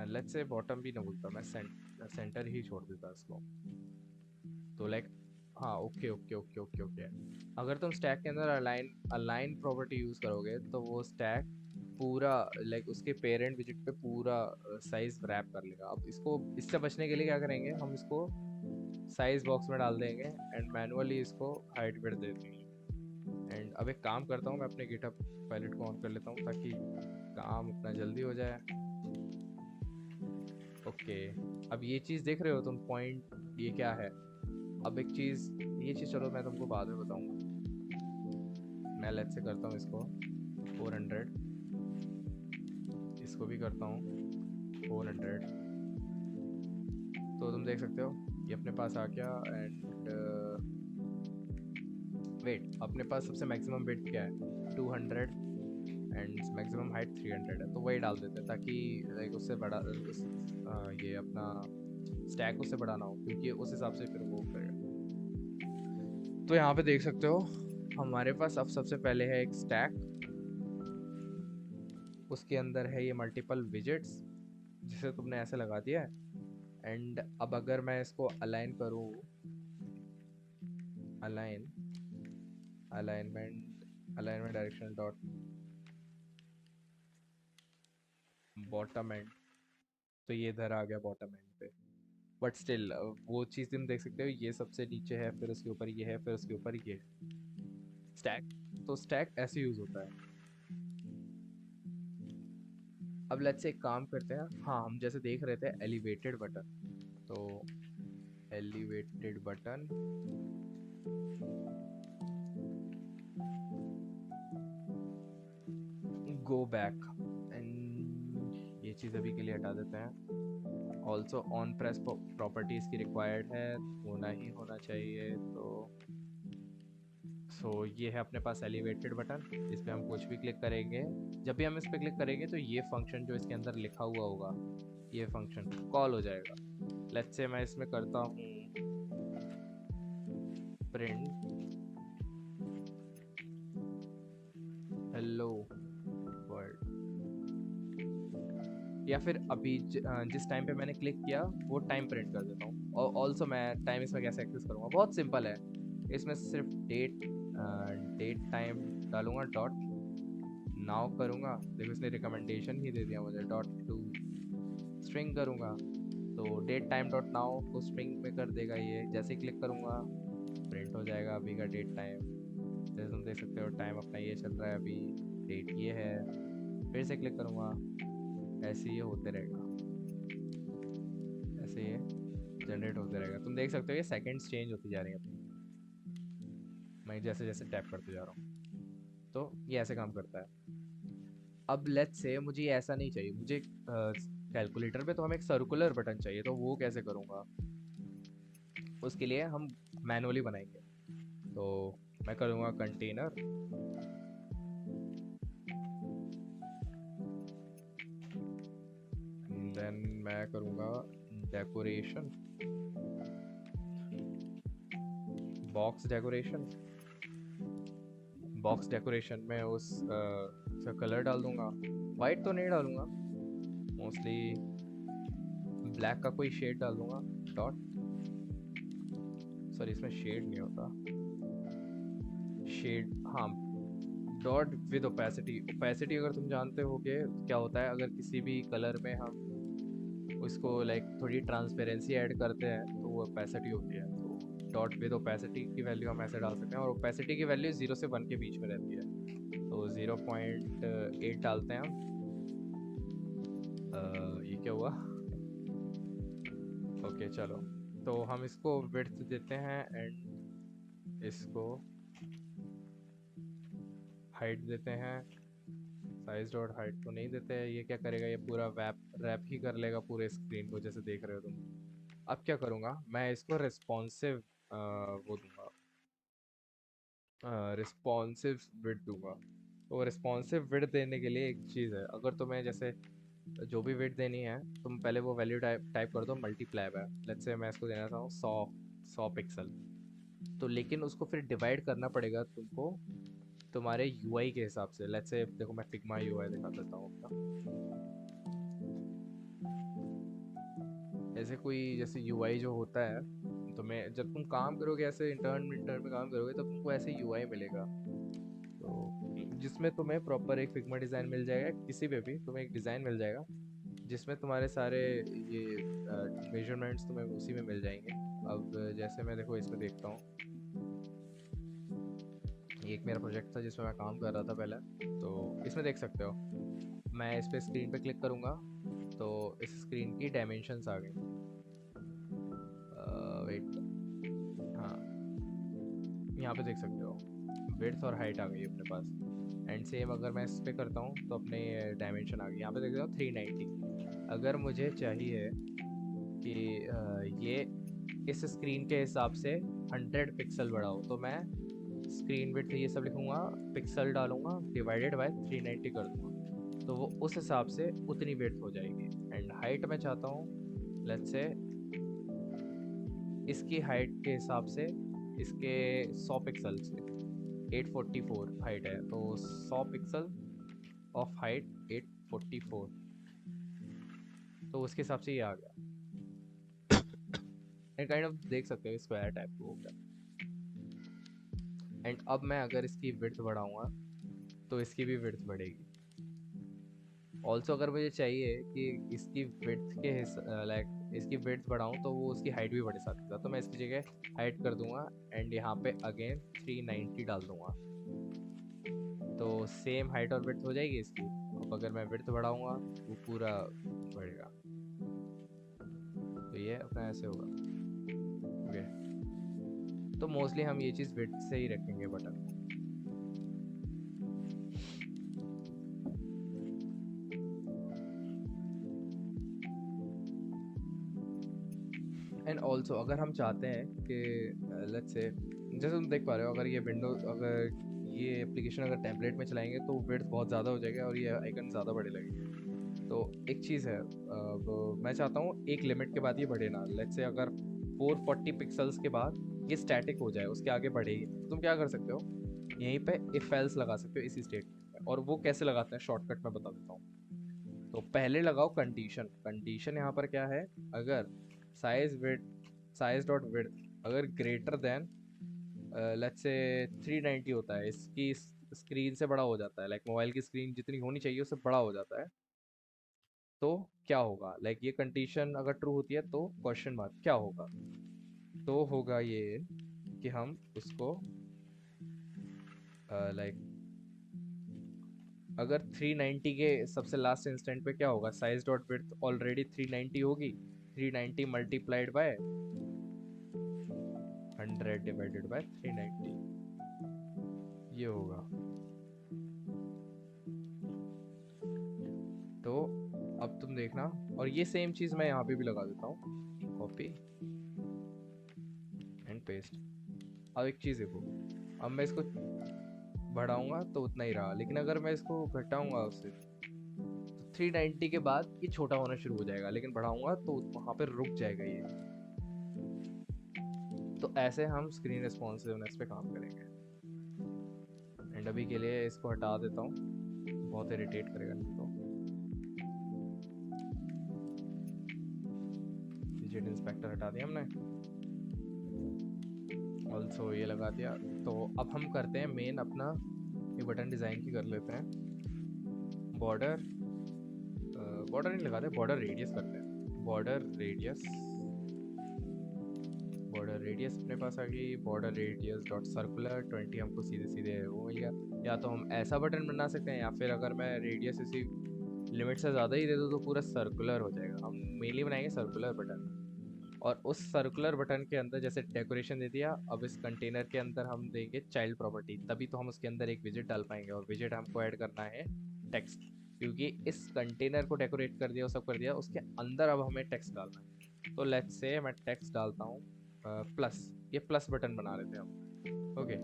लेट्स से बॉटम भी ना बोलता, मैं सेंटर ही छोड़ देता इसको, तो लाइक हाँ okay okay okay okay okay. अगर तुम स्टैक के अंदर अलाइन अलाइन प्रॉपर्टी यूज़ करोगे तो वो स्टैक पूरा लाइक उसके पेरेंट विजिट पे पूरा साइज रैप कर लेगा। अब इसको, इससे बचने के लिए क्या करेंगे, हम इसको साइज बॉक्स में डाल देंगे एंड मैनुअली इसको हाइट विड्थ दे देंगे। एंड अब एक काम करता हूँ, मैं अपने गिटहब पैलेट को ऑन कर लेता हूँ ताकि काम अपना जल्दी हो जाए। ओके, अब ये चीज़ देख रहे हो तुम, पॉइंट ये क्या है। अब एक चीज़, ये चीज़ चलो मैं तुमको बाद में बताऊंगा। मैं लेट से करता हूँ इसको 400, इसको भी करता हूँ 400, तो तुम देख सकते हो ये अपने पास आ गया। एंड वेट, अपने पास सबसे मैक्सिमम वेट क्या है, 200, एंड मैक्सिमम हाइट 300 है, तो वही डाल देते हैं ताकि लाइक उससे बड़ा ये अपना स्टैक उससे बड़ा ना हो, क्योंकि उस हिसाब से फिर वो करेगा। तो यहाँ पे देख सकते हो हमारे पास अब सबसे पहले है एक स्टैक, उसके अंदर है ये मल्टीपल विजिट्स जिसे तुमने ऐसे लगा दिया है। एंड अब अगर मैं इसको अलाइन करूँ, align alignment direction dot bottom and, तो ये इधर आ गया बॉटम एंड पे। बट स्टिल वो चीज़ तुम देख सकते हो, ये सबसे नीचे है, फिर उसके ऊपर ये है, फिर उसके ऊपर ये है स्टैक। तो स्टैक ऐसे यूज होता है। अब लेट्स से एक काम करते हैं, हाँ हम जैसे देख रहे थे एलिवेटेड बटन, तो elevated button, go back, and ये चीज़ अभी के लिए हटा देते हैं। ऑल्सो ऑन प्रेस प्रॉपर्टीज की रिक्वायर्ड है, होना ही होना चाहिए। तो ये है अपने पास एलिवेटेड बटन। इस पर हम कुछ भी क्लिक करेंगे, जब भी हम इस पर क्लिक करेंगे तो ये फंक्शन जो इसके अंदर लिखा हुआ होगा, ये फंक्शन कॉल हो जाएगा। लेट्स से मैं इसमें करता हूँ प्रिंट हेलो वर्ल्ड, या फिर अभी जिस टाइम पे मैंने क्लिक किया वो टाइम प्रिंट कर देता हूँ। और ऑल्सो मैं टाइम इसमें कैसे एक्सेस करूँगा, बहुत सिंपल है। इसमें सिर्फ डेट टाइम डालूंगा, डॉट नाउ करूँगा। देखो इसने रिकमेंडेशन ही दे दिया मुझे, डॉट टू स्ट्रिंग करूँगा तो डेट टाइम डॉट नाउ को स्ट्रिंग में कर देगा। ये जैसे ही क्लिक करूँगा प्रिंट हो जाएगा अभी का डेट टाइम। जैसे तुम देख सकते हो टाइम अपना ये चल रहा है, अभी डेट ये है। फिर से क्लिक करूँगा, ऐसे ये होते रहेगा, ऐसे ये जनरेट होते रहेगा। तुम देख सकते हो ये सेकंड्स चेंज होती जा रही हैं अपनी, मैं जैसे जैसे टैप करते जा रहा हूँ। तो ये ऐसे काम करता है। अब लेट्स से मुझे ये ऐसा नहीं चाहिए, मुझे कैलकुलेटर पे तो हमें एक सर्कुलर बटन चाहिए, तो वो कैसे करूँगा? उसके लिए हम मैनुअली बनाएंगे। तो मैं करूँगा कंटेनर, देन मैं करूँगा decoration, box decoration. Box decoration में उसका कलर डाल दूंगा, वाइट तो नहीं डालूंगा, मोस्टली ब्लैक का कोई शेड डाल दूंगा। डॉट, सॉरी इसमें शेड नहीं होता, शेड हाँ, डॉट विद ओपेसिटी। ओपेसिटी अगर तुम जानते हो कि क्या होता है, अगर किसी भी कलर में हम उसको लाइक थोड़ी ट्रांसपेरेंसी ऐड करते हैं तो वो ओपेसिटी होती है। तो डॉट विद ओपेसिटी की वैल्यू हम ऐसे डाल सकते हैं, और ओपेसिटी की वैल्यू 0 से 1 के बीच में रहती है। तो 0.8 डालते हैं हम। ये क्या हुआ? ओके चलो, तो हम इसको विड्थ देते हैं एंड इसको हाइट देते हैं। साइज डॉट हाइट को नहीं देते हैं, ये क्या करेगा, ये पूरा रैप ही कर लेगा पूरे स्क्रीन को, जैसे देख रहे हो तुम। अब क्या करूँगा, मैं इसको रिस्पॉन्सिव वो दूंगा, रिस्पॉन्सिव विड्थ दूंगा। तो रिस्पॉन्सिव विड्थ देने के लिए एक चीज़ है, अगर तुम्हें जैसे जो भी विड्थ देनी है, तुम पहले वो वैल्यू टाइप टाइप कर दो मल्टीप्लाई बाय, लेट्स से मैं इसको देना चाहता हूँ 100 पिक्सल। तो लेकिन उसको फिर डिवाइड करना पड़ेगा तुमको तुम्हारे यूआई के हिसाब से। लेट्स से देखो मैं फिग्मा यूआई दिखा देता हूँ अपना। ऐसे कोई जैसे यूआई जो होता है, तो मैं जब तुम काम करोगे ऐसे इंटर्न इंटर्न में काम करोगे, तब तुमको ऐसे यूआई मिलेगा। तो जिसमें तुम्हें प्रॉपर एक फिग्मा डिज़ाइन मिल जाएगा, किसी पे भी तुम्हें एक डिज़ाइन मिल जाएगा जिसमें तुम्हारे सारे ये मेजरमेंट्स तुम्हें उसी में मिल जाएंगे। अब जैसे मैं देखो इसमें देखता हूँ, ये एक मेरा प्रोजेक्ट था जिसमें मैं काम कर रहा था पहले। तो इसमें देख सकते हो, मैं इस पे स्क्रीन पे क्लिक करूँगा तो इस स्क्रीन की डायमेंशंस आ गई। वेट, हाँ, यहाँ पे देख सकते हो विड्थ और हाइट आ गई अपने पास। एंड सेम अगर मैं इस पे करता हूँ तो अपने डायमेंशन आ गई, यहाँ पे देख रहे हो 390। अगर मुझे चाहिए कि ये इस स्क्रीन के हिसाब से 100 पिक्सल बड़ा हो, तो मैं स्क्रीन विड्थ ये सब लिखूंगा, पिक्सल डालूंगा, डिवाइडेड बाय 390 कर दूंगा, तो वो उस हिसाब से उतनी विड्थ हो जाएगी। एंड हाइट मैं चाहता हूँ लेट्स से इसकी हाइट के हिसाब से, इसके 100 पिक्सल से 844 हाइट है, तो 100 पिक्सल ऑफ हाइट 844, तो उसके हिसाब से ये आ गया। एंड काइंड ऑफ देख सकते हो स्क्वायर टाइप को हो गया। एंड अब मैं अगर इसकी विड्थ बढ़ाऊंगा तो इसकी भी विड्थ बढ़ेगी। ऑल्सो अगर मुझे चाहिए कि इसकी विड्थ के लाइक इसकी विड्थ बढ़ाऊं तो वो उसकी हाइट भी बढ़ सकता है, तो मैं इसकी जगह हाइट कर दूंगा एंड यहाँ पे अगेन 390 डाल दूंगा, तो सेम हाइट और विड्थ हो जाएगी इसकी। अब अगर मैं विड्थ बढ़ाऊंगा वो पूरा बढ़ेगा, तो ये अपना ऐसे होगा। ओके, तो मोस्टली हम ये चीज़ विड्थ से ही रखेंगे बटन। एंड ऑल्सो अगर हम चाहते हैं कि लेट्स से, जैसे तुम देख पा रहे हो, अगर ये विंडो, अगर ये एप्लीकेशन अगर टेम्पलेट में चलाएंगे तो विड्थ बहुत ज़्यादा हो जाएगा और ये आइकन ज़्यादा बड़े लगेंगे। तो एक चीज़ है, अब मैं चाहता हूँ एक लिमिट के बाद ये बढ़े ना। लेट्स से अगर 440 पिक्सल्स के बाद ये स्टैटिक हो जाए, उसके आगे बढ़े ही नहीं, तो तुम क्या कर सकते हो, यहीं पे इफ एल्स लगा सकते हो इसी स्टेटमेंट में। और वो कैसे लगाते हैं, शॉर्टकट में बता देता हूँ। तो पहले लगाओ कंडीशन। कंडीशन यहाँ पर क्या है, अगर size width, size dot width अगर ग्रेटर देन लेट्स से 390 होता है, इसकी स्क्रीन से बड़ा हो जाता है, लाइक मोबाइल की स्क्रीन जितनी होनी चाहिए उससे बड़ा हो जाता है, तो क्या होगा, लाइक ये कंडीशन अगर ट्रू होती है तो क्वेश्चन मार्क क्या होगा, तो होगा ये कि हम उसको लाइक अगर 390 के सबसे लास्ट इंस्टेंट पे क्या होगा, साइज डॉट विड्थ ऑलरेडी 390 होगी, 390 मल्टीप्लाइड बाय 100 डिवाइडेड बाय 390, ये होगा। तो अब तुम देखना, और ये सेम चीज़ मैं यहाँ पे भी लगा देता हूँ, कॉपी एंड पेस्ट। अब एक चीज़ देखो, अब मैं इसको बढ़ाऊंगा तो उतना ही रहा, लेकिन अगर मैं इसको घटाऊंगा उससे, तो 390 के बाद ये छोटा होना शुरू हो जाएगा, लेकिन बढ़ाऊंगा तो वहाँ पे रुक जाएगा ये। तो ऐसे हम स्क्रीन रिस्पॉन्सिवनेस पे काम करेंगे। एंड अभी के लिए इसको हटा देता हूँ, बहुत इरिटेट करेगा नहीं तो। विजेट इंस्पेक्टर हटा दिया हमने, ऑल्सो ये लगा दिया। तो अब हम करते हैं मेन अपना, ये बटन डिज़ाइन की कर लेते हैं। बॉर्डर, बॉर्डर नहीं लगाते, बॉर्डर रेडियस करते हैं। बॉर्डर रेडियस, बॉर्डर रेडियस अपने पास आ गई। बॉर्डर रेडियस डॉट सर्कुलर 20 हमको सीधे सीधे वो मिल गया। या तो हम ऐसा बटन बना सकते हैं, या फिर अगर मैं रेडियस इसी लिमिट से ज़्यादा ही दे दूँ तो पूरा सर्कुलर हो जाएगा। हम मेनली बनाएंगे सर्कुलर बटन, और उस सर्कुलर बटन के अंदर जैसे डेकोरेशन दे दिया, अब इस कंटेनर के अंदर हम देंगे चाइल्ड प्रॉपर्टी, तभी तो हम उसके अंदर एक विजिट डाल पाएंगे। और विजिट हमको ऐड करना है टेक्स्ट, क्योंकि इस कंटेनर को डेकोरेट कर दिया, वो सब कर दिया, उसके अंदर अब हमें टेक्स्ट डालना है। तो लेट्स से मैं टेक्स्ट डालता हूँ प्लस, ये प्लस बटन बना लेते हैं हम। ओके,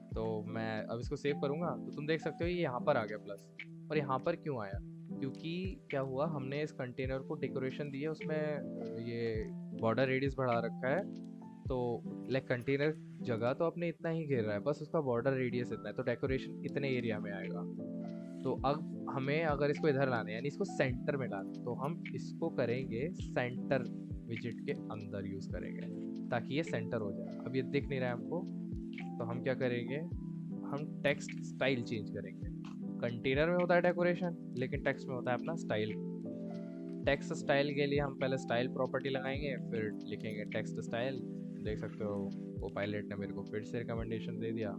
तो मैं अब इसको सेव करूँगा तो तुम देख सकते हो ये यहाँ पर आ गया प्लस। और यहाँ पर क्यों आया, क्योंकि क्या हुआ, हमने इस कंटेनर को डेकोरेशन दी है, उसमें ये बॉर्डर रेडियस बढ़ा रखा है। तो लाइक कंटेनर जगह तो अपने इतना ही घेर रहा है, बस उसका बॉर्डर रेडियस इतना है, तो डेकोरेशन इतने एरिया में आएगा। तो अब हमें अगर इसको इधर लाना है, यानी इसको सेंटर में लाना है, तो हम इसको करेंगे सेंटर विजिट के अंदर यूज़ करेंगे, ताकि ये सेंटर हो जाए। अब ये दिख नहीं रहा है हमको, तो हम क्या करेंगे, हम टेक्स्ट स्टाइल चेंज करेंगे। कंटेनर में होता है डेकोरेशन, लेकिन टेक्स्ट में होता है अपना स्टाइल। टेक्स्ट स्टाइल के लिए हम पहले स्टाइल प्रॉपर्टी लगाएंगे, फिर लिखेंगे टेक्स्ट स्टाइल। देख सकते हो वो पायलट ने मेरे को फिर से रिकमेंडेशन दे दिया।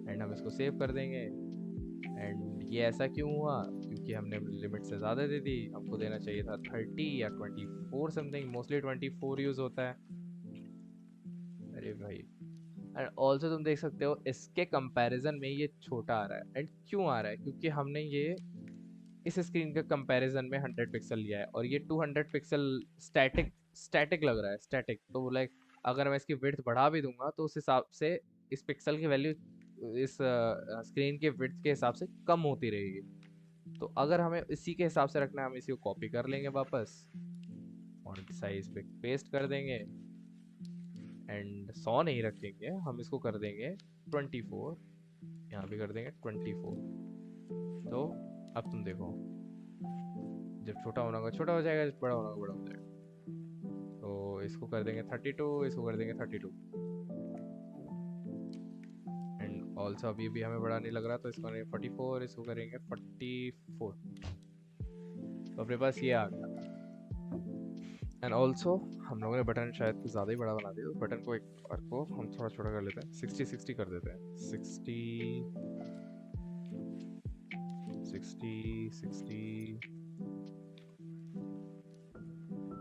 एंड हम इसको सेव कर देंगे। एंड ये ऐसा क्यों हुआ, क्योंकि हमने लिमिट से ज़्यादा दे दी, हमको देना चाहिए था 30 या 24 समथिंग, मोस्टली 24 यूज़ होता है। अरे भाई, एंड ऑल्सो तुम देख सकते हो इसके कंपैरिजन में ये छोटा आ रहा है। एंड क्यों आ रहा है, क्योंकि हमने ये इस स्क्रीन के कंपैरिजन में 100 पिक्सल लिया है, और ये 200 पिक्सल स्टैटिक, स्टैटिक लग रहा है, स्टैटिक। तो लाइक अगर मैं इसकी विड्थ बढ़ा भी दूंगा तो उस हिसाब से इस पिक्सल की वैल्यू इस स्क्रीन के विड्थ के हिसाब से कम होती रहेगी। तो अगर हमें इसी के हिसाब से रखना है, हम इसी को कॉपी कर लेंगे वापस, फॉन्ट साइज पे पेस्ट कर देंगे। एंड 100 नहीं रखेंगे, हम इसको कर देंगे 24, यहाँ भी कर देंगे 24। तो अब तुम देखो, जब छोटा होना होगा छोटा हो जाएगा, जब बड़ा होना होगा बड़ा हो जाएगा। तो इसको कर देंगे 32, इसको कर देंगे 32। एंड ऑल्सो अभी भी हमें बड़ा नहीं लग रहा, तो इसको करेंगे 44, इसको करेंगे 44। तो अपने पास ये आ गया। एंड ऑल्सो हम लोगों ने बटन शायद कुछ ज़्यादा ही बड़ा बना दिया, तो बटन को एक बार को हम थोड़ा छोटा कर लेते हैं, 60 कर देते हैं, 60।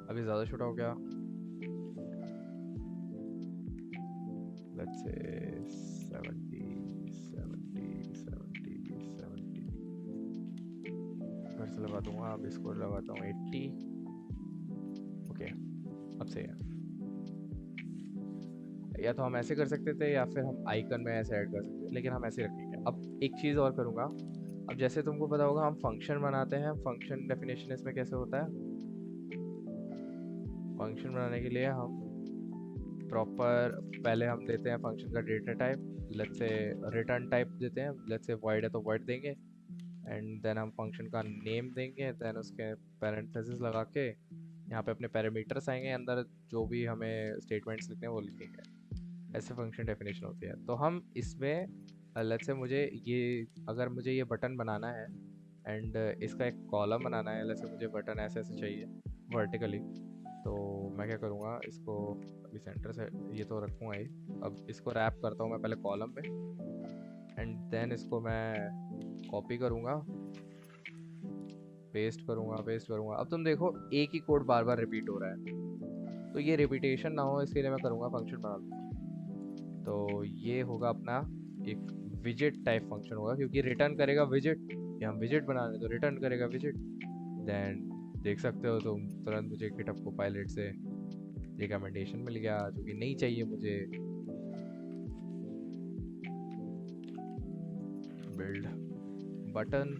अभी ज़्यादा छोटा हो गया। let's say 70 70 70 70 फिर से लगा दूंगा, अब इसको लगाता हूँ 80। ओके, अब सही है। या तो हम ऐसे कर सकते थे या फिर हम आइकन में ऐसे ऐड कर सकते थे, लेकिन हम ऐसे रखेंगे। अब एक चीज़ और करूँगा। अब जैसे तुमको पता होगा हम फंक्शन बनाते हैं, फंक्शन डेफिनेशन इसमें कैसे होता है। फंक्शन बनाने के लिए हम प्रॉपर पहले हम देते हैं फंक्शन का data type, let's say return type देते हैं, लेट्स से void है तो void देंगे, एंड देन हम फंक्शन का नेम देंगे, देन उसके पैरेंथेसिस लगा के यहाँ पे अपने पैरामीटर्स आएंगे अंदर, जो भी हमें स्टेटमेंट्स लिखने हैं वो लिखेंगे। ऐसे फंक्शन डेफिनेशन होती है। तो हम इसमें लेट्स से मुझे ये, अगर मुझे ये बटन बनाना है एंड इसका एक कॉलम बनाना है, लेट्स से मुझे बटन ऐसे ऐसे चाहिए वर्टिकली, तो मैं क्या करूँगा, इसको अभी सेंटर से ये तो रखूँगा ही। अब इसको रैप करता हूँ मैं पहले कॉलम में, एंड देन इसको मैं कॉपी करूँगा, पेस्ट करूँगा, पेस्ट करूँगा। अब तुम देखो एक ही कोड बार बार रिपीट हो रहा है, तो ये रिपीटेशन ना हो इसके लिए मैं करूँगा फंक्शन बना दूँगा। तो ये होगा अपना एक विजिट टाइप फंक्शन होगा, क्योंकि रिटर्न करेगा विजिट, या हम विजिट बना रहे तो रिटर्न करेगा विजिट। देन देख सकते हो तुम तुरंत मुझे गिटहब को पायलट से रिकमेंडेशन मिल गया, जो कि नहीं चाहिए मुझे। बिल्ड बटन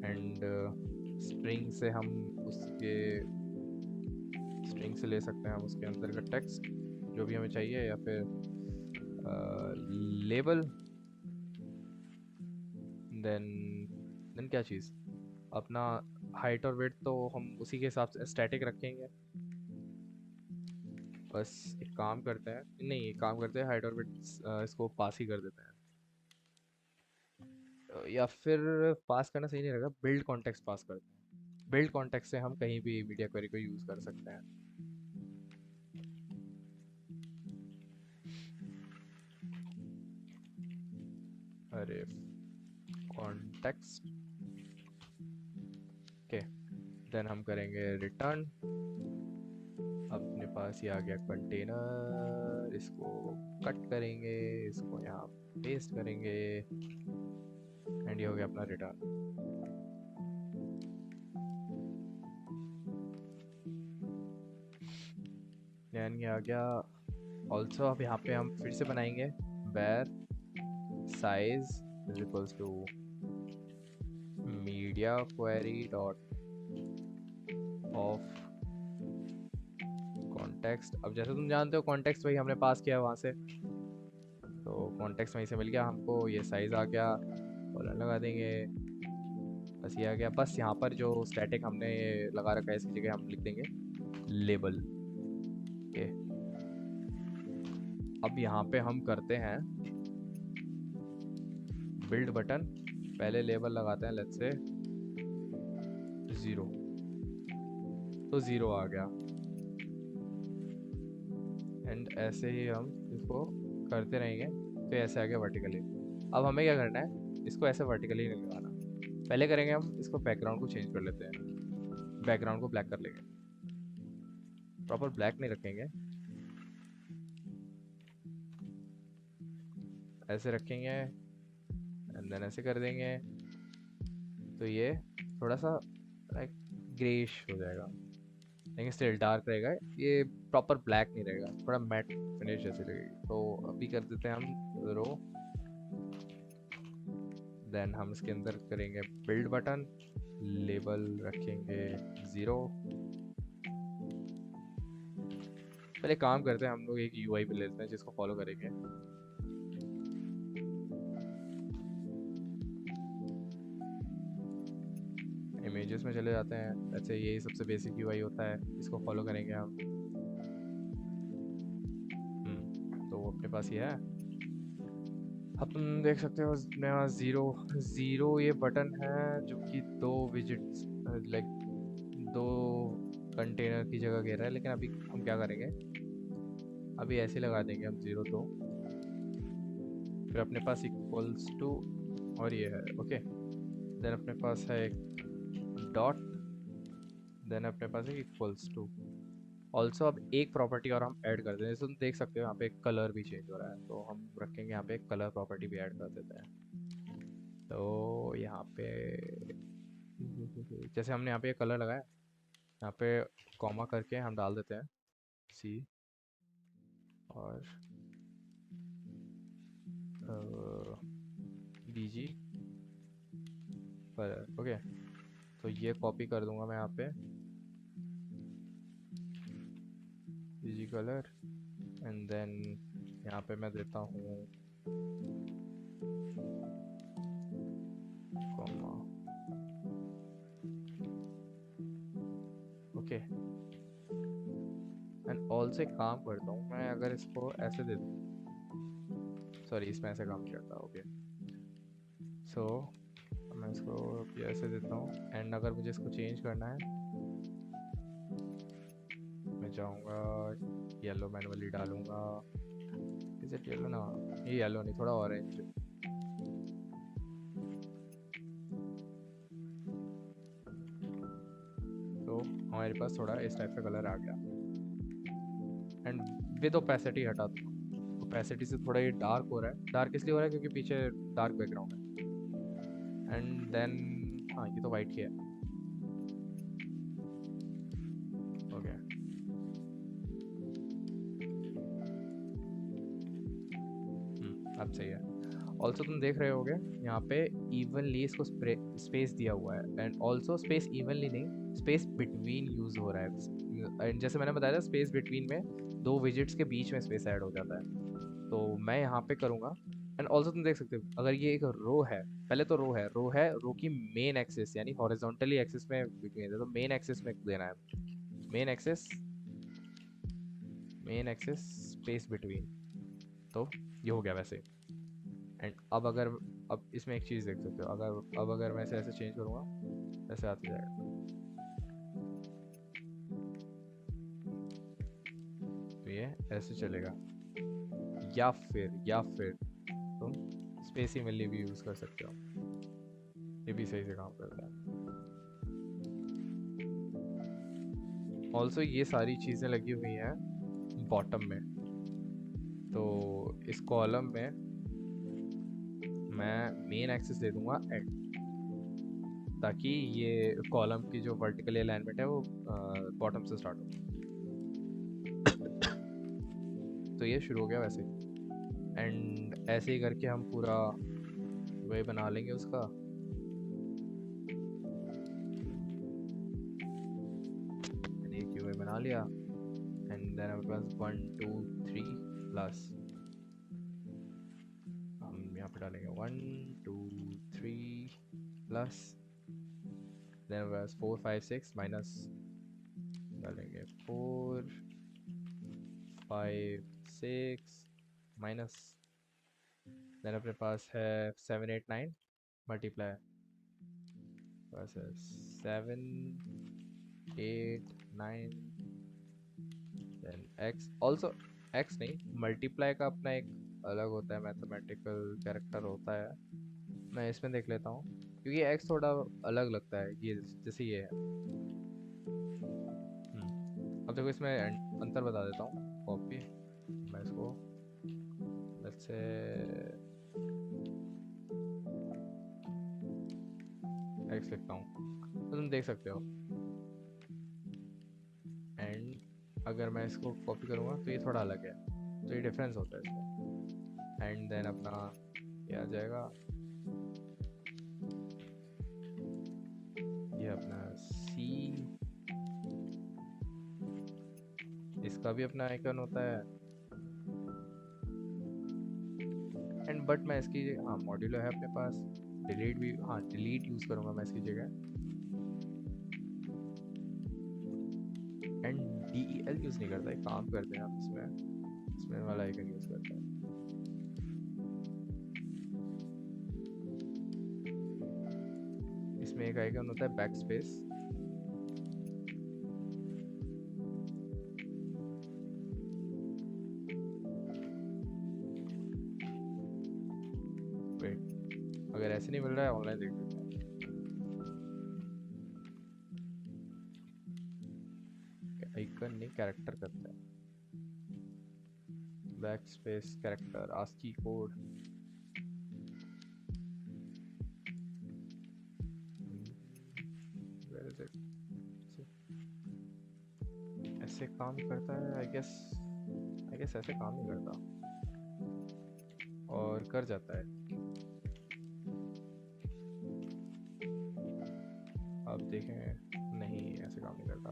एंड स्ट्रिंग से हम उसके स्ट्रिंग से ले सकते हैं हम उसके अंदर का टेक्स्ट जो भी हमें चाहिए, या फिर लेबल। देन देन क्या चीज़, अपना हाइट और वेट तो हम उसी के हिसाब से स्टैटिक रखेंगे। बस एक काम करते हैं, नहीं एक काम करते हैं, हाइट और वेट इसको पास ही कर देते हैं। या फिर पास करना सही नहीं रहेगा, बिल्ड कॉन्टेक्स्ट पास करते हैं। बिल्ड कॉन्टेक्स्ट से हम कहीं भी मीडिया क्वेरी को यूज़ कर सकते हैं। अरे कॉन्टेक्स्ट, ओके, देन हम करेंगे रिटर्न। अपने पास ये आ गया कंटेनर, इसको कट करेंगे, इसको यहाँ पेस्ट करेंगे, एंड ये हो गया अपना रिटर्न। देन ये आ गया ऑल्सो। अब यहाँ पे हम फिर से बनाएंगे where size is equals to media query dot of context। अब जैसे तुम जानते हो कॉन्टेक्स्ट वही हमने पास किया वहाँ से, तो कॉन्टेक्स्ट वहीं से मिल गया हमको, ये साइज आ गया, कॉलन लगा देंगे, बस ये आ गया। बस यहाँ पर जो स्टैटिक हमने ये लगा रखा है इसकी जगह हम लिख देंगे लेबल। ओके, अब यहाँ पे हम करते हैं बिल्ड बटन, पहले लेबल लगाते हैं लेट्स से 0, तो 0 आ गया, एंड ऐसे ही हम इसको करते रहेंगे, तो ऐसे आ गया वर्टिकली। अब हमें क्या करना है, इसको ऐसे वर्टिकली नहीं लगाना। पहले करेंगे हम इसको बैकग्राउंड को चेंज कर लेते हैं, बैकग्राउंड को ब्लैक कर लेंगे, प्रॉपर ब्लैक नहीं रखेंगे, ऐसे रखेंगे, एंड देन ऐसे कर देंगे, तो ये थोड़ा सा लाइक ग्रेइश हो जाएगा, लेकिन स्टिल डार्क रहेगा, ये प्रॉपर ब्लैक नहीं रहेगा, थोड़ा मैट फिनिश जैसी लगेगी। तो अभी कर देते हैं हम रो, देन हम इसके अंदर करेंगे बिल्ड बटन, लेबल रखेंगे 0। पहले काम करते हैं, हम लोग एक यूआई पे लेते हैं जिसको फॉलो करेंगे। इमेजेस में चले जाते हैं, ऐसे यही सबसे बेसिक यूआई होता है, इसको फॉलो करेंगे हम। तो अपने पास ये है, अब तुम देख सकते हो अपने पास 0 0 ये बटन है जो कि 2 विजिट्स लाइक 2 कंटेनर की जगह घेर रहा है, लेकिन अभी हम क्या करेंगे, अभी ऐसे लगा देंगे हम 0 2, फिर अपने पास इक्वल्स टू, और ये है ओके, देन अपने पास है एक डॉट, देन अपने पास है इक्वल्स टू, ऑल्सो अब एक प्रॉपर्टी और हम ऐड कर देते हैं, जैसे तुम देख सकते हो यहाँ पे कलर भी चेंज हो रहा है, तो हम रखेंगे यहाँ पे कलर प्रॉपर्टी भी ऐड कर देते हैं। तो यहाँ पे जैसे हमने यहाँ पे कलर लगाया, यहाँ पे कॉमा करके हम डाल देते हैं सी और बीजी कलर। ओके, तो ये कॉपी कर दूंगा मैं यहाँ पे बीजी कलर, एंड देन यहाँ पे मैं देता हूँ कॉमा। ओके, एंड ऑल्सो एक काम करता हूँ मैं, अगर इसको ऐसे दे दूँ, सॉरी इसमें ऐसे काम नहीं करता। ओके, सो मैं इसको भी ऐसे देता हूँ, एंड अगर मुझे इसको चेंज करना है, मैं जाऊँगा येलो मैनुअली डालूँगा। इज इट येलो ना, ये येलो नहीं, थोड़ा ऑरेंज। तो हमारे पास थोड़ा इस टाइप का कलर आ गया, एंड विद ओपेसिटी हटा दूँगा। ओपेसिटी से थोड़ा ये डार्क हो रहा है, डार्क इसलिए हो रहा है क्योंकि पीछे डार्क बैकग्राउंड है। एंड देन हाँ, ये तो वाइट ही है। ओके, अब सही है। ऑल्सो तुम देख रहे होगे यहाँ पे इवनली इसको स्पेस दिया हुआ है, एंड ऑल्सो स्पेस इवनली नहीं, स्पेस बिटवीन यूज हो रहा है। एंड जैसे मैंने बताया था, स्पेस बिटवीन में दो विजिट्स के बीच में स्पेस ऐड हो जाता है। तो मैं यहाँ पे करूँगा, एंड ऑल्सो तुम देख सकते हो अगर ये एक रो है, पहले तो रो की मेन एक्सिस यानी हॉरिजॉन्टली एक्सिस में बिटवीन है, तो मेन एक्सिस में देना है। मेन एक्सिस, स्पेस बिटवीन, तो ये हो गया वैसे। एंड अब इसमें एक चीज़ देख सकते हो, अगर मैं इसे ऐसे चेंज करूँगा, ऐसे आते जाएगा, तो ये ऐसे चलेगा। या फिर तुम स्पेस इमेली भी यूज़ कर सकते हो, ये भी सही से काम करता है। ऑल्सो ये सारी चीज़ें लगी हुई हैं बॉटम में, तो इस कॉलम में मैं मेन एक्सिस दे दूंगा एंड, ताकि ये कॉलम की जो वर्टिकल अलाइनमेंट है वो बॉटम से स्टार्ट हो। तो ये शुरू हो गया वैसे, एंड ऐसे ही करके हम पूरा वे बना लेंगे उसका। एक वे बना लिया, एंड देन हमारे पास 1 2 3 प्लस, हम यहाँ पे डालेंगे 1 2 3 प्लस, देन हमारे पास 4 5 6 माइनस, डालेंगे 4 5 6 माइनस, देन अपने पास है 7 8 9 मल्टीप्लाई, बस 7 8 9, देन एक्स। ऑल्सो एक्स नहीं, मल्टीप्लाई का अपना एक अलग होता है, मैथमेटिकल कैरेक्टर होता है, मैं इसमें देख लेता हूँ क्योंकि एक्स थोड़ा अलग लगता है, ये जैसे ये है। अब देखो इसमें अंतर बता देता हूँ, कॉपी, मैं इसको लेट्स से एक्स लिखता हूँ, तो तुम देख सकते हो। एंड अगर मैं इसको कॉपी करूँगा तो ये थोड़ा अलग है, तो ये डिफरेंस होता है इसमें। एंड देन अपना ये आ जाएगा, ये अपना सी, इसका भी अपना आइकन होता है। एंड बट मैं इसकी, हाँ मॉड्यूलो है अपने पास, डिलीट भी, हाँ डिलीट यूज़ करूँगा मैं इसकी जगह, and D E L use नहीं करता, एक काम करते हैं आप इसमें वाला आइकन यूज़ करते हैं। इसमें एक आइकन होता है बैक स्पेस, वेट, अगर ऐसे नहीं मिल रहा है ऑनलाइन देख लेते हैं। आइकन आइकन नहीं, कैरेक्टर करते हैं। Backspace character ASCII code. Where is it? ऐसे काम करता है आई गेस। आई गेस ऐसे काम नहीं करता, और कर जाता है। आप देखें, नहीं ऐसे काम नहीं करता।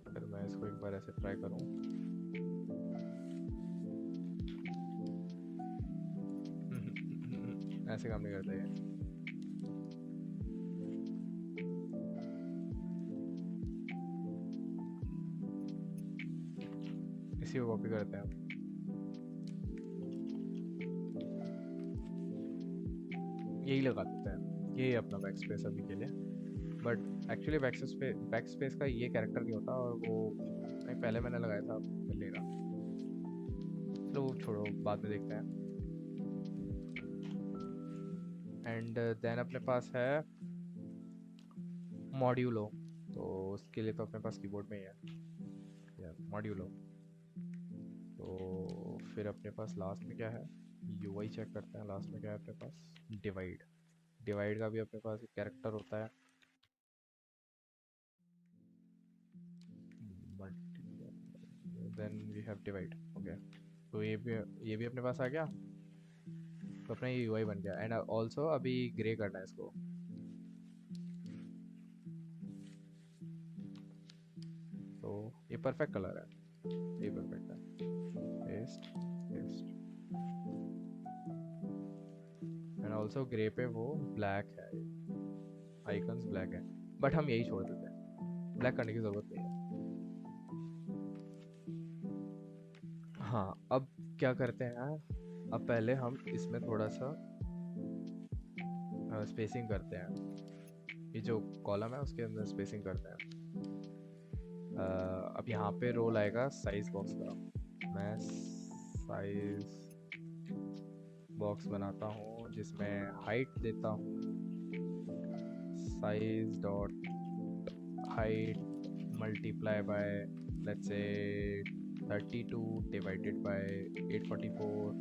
फिर मैं इसको एक बार ऐसे ट्राई करूं। ऐसे काम नहीं करता ये। इसी को कॉपी करते हैं। यही लगा देते हैं, यही अपना बैक स्पेस अभी के लिए। बट एक्चुअली बैक स्पेस का ये कैरेक्टर नहीं होता, और वो नहीं, पहले मैंने लगाया था, मिलेगा। चलो वो छोड़ो, बाद में देखते हैं। एंड देन अपने पास है मॉड्यूलो। तो उसके लिए तो अपने पास कीबोर्ड में ही है मॉड्यूलो। तो फिर अपने पास लास्ट में क्या है, यूआई चेक करते हैं। लास्ट में क्या है अपने पास, डिवाइड। डिवाइड का भी अपने पास एक कैरेक्टर होता है, then we have divide. Okay, तो ये भी अपने पास आ गया। तो अपना ये यूआई बन गया। एंड ऑल्सो अभी ग्रे करना है इसको। तो ये परफेक्ट कलर है, ये परफेक्ट है। Paste paste. And also grey पे वो ब्लैक है, आइकन्स ब्लैक है। बट हम यही छोड़ देते हैं, ब्लैक करने की ज़रूरत नहीं है। हाँ, अब क्या करते हैं, अब पहले हम इसमें थोड़ा सा स्पेसिंग करते हैं। ये जो कॉलम है उसके अंदर स्पेसिंग करते हैं। अब यहाँ पे रोल आएगा साइज बॉक्स का। मैं साइज बॉक्स बनाता हूँ जिसमें हाइट देता हूँ size dot height multiply by let's say 32 divided by 844,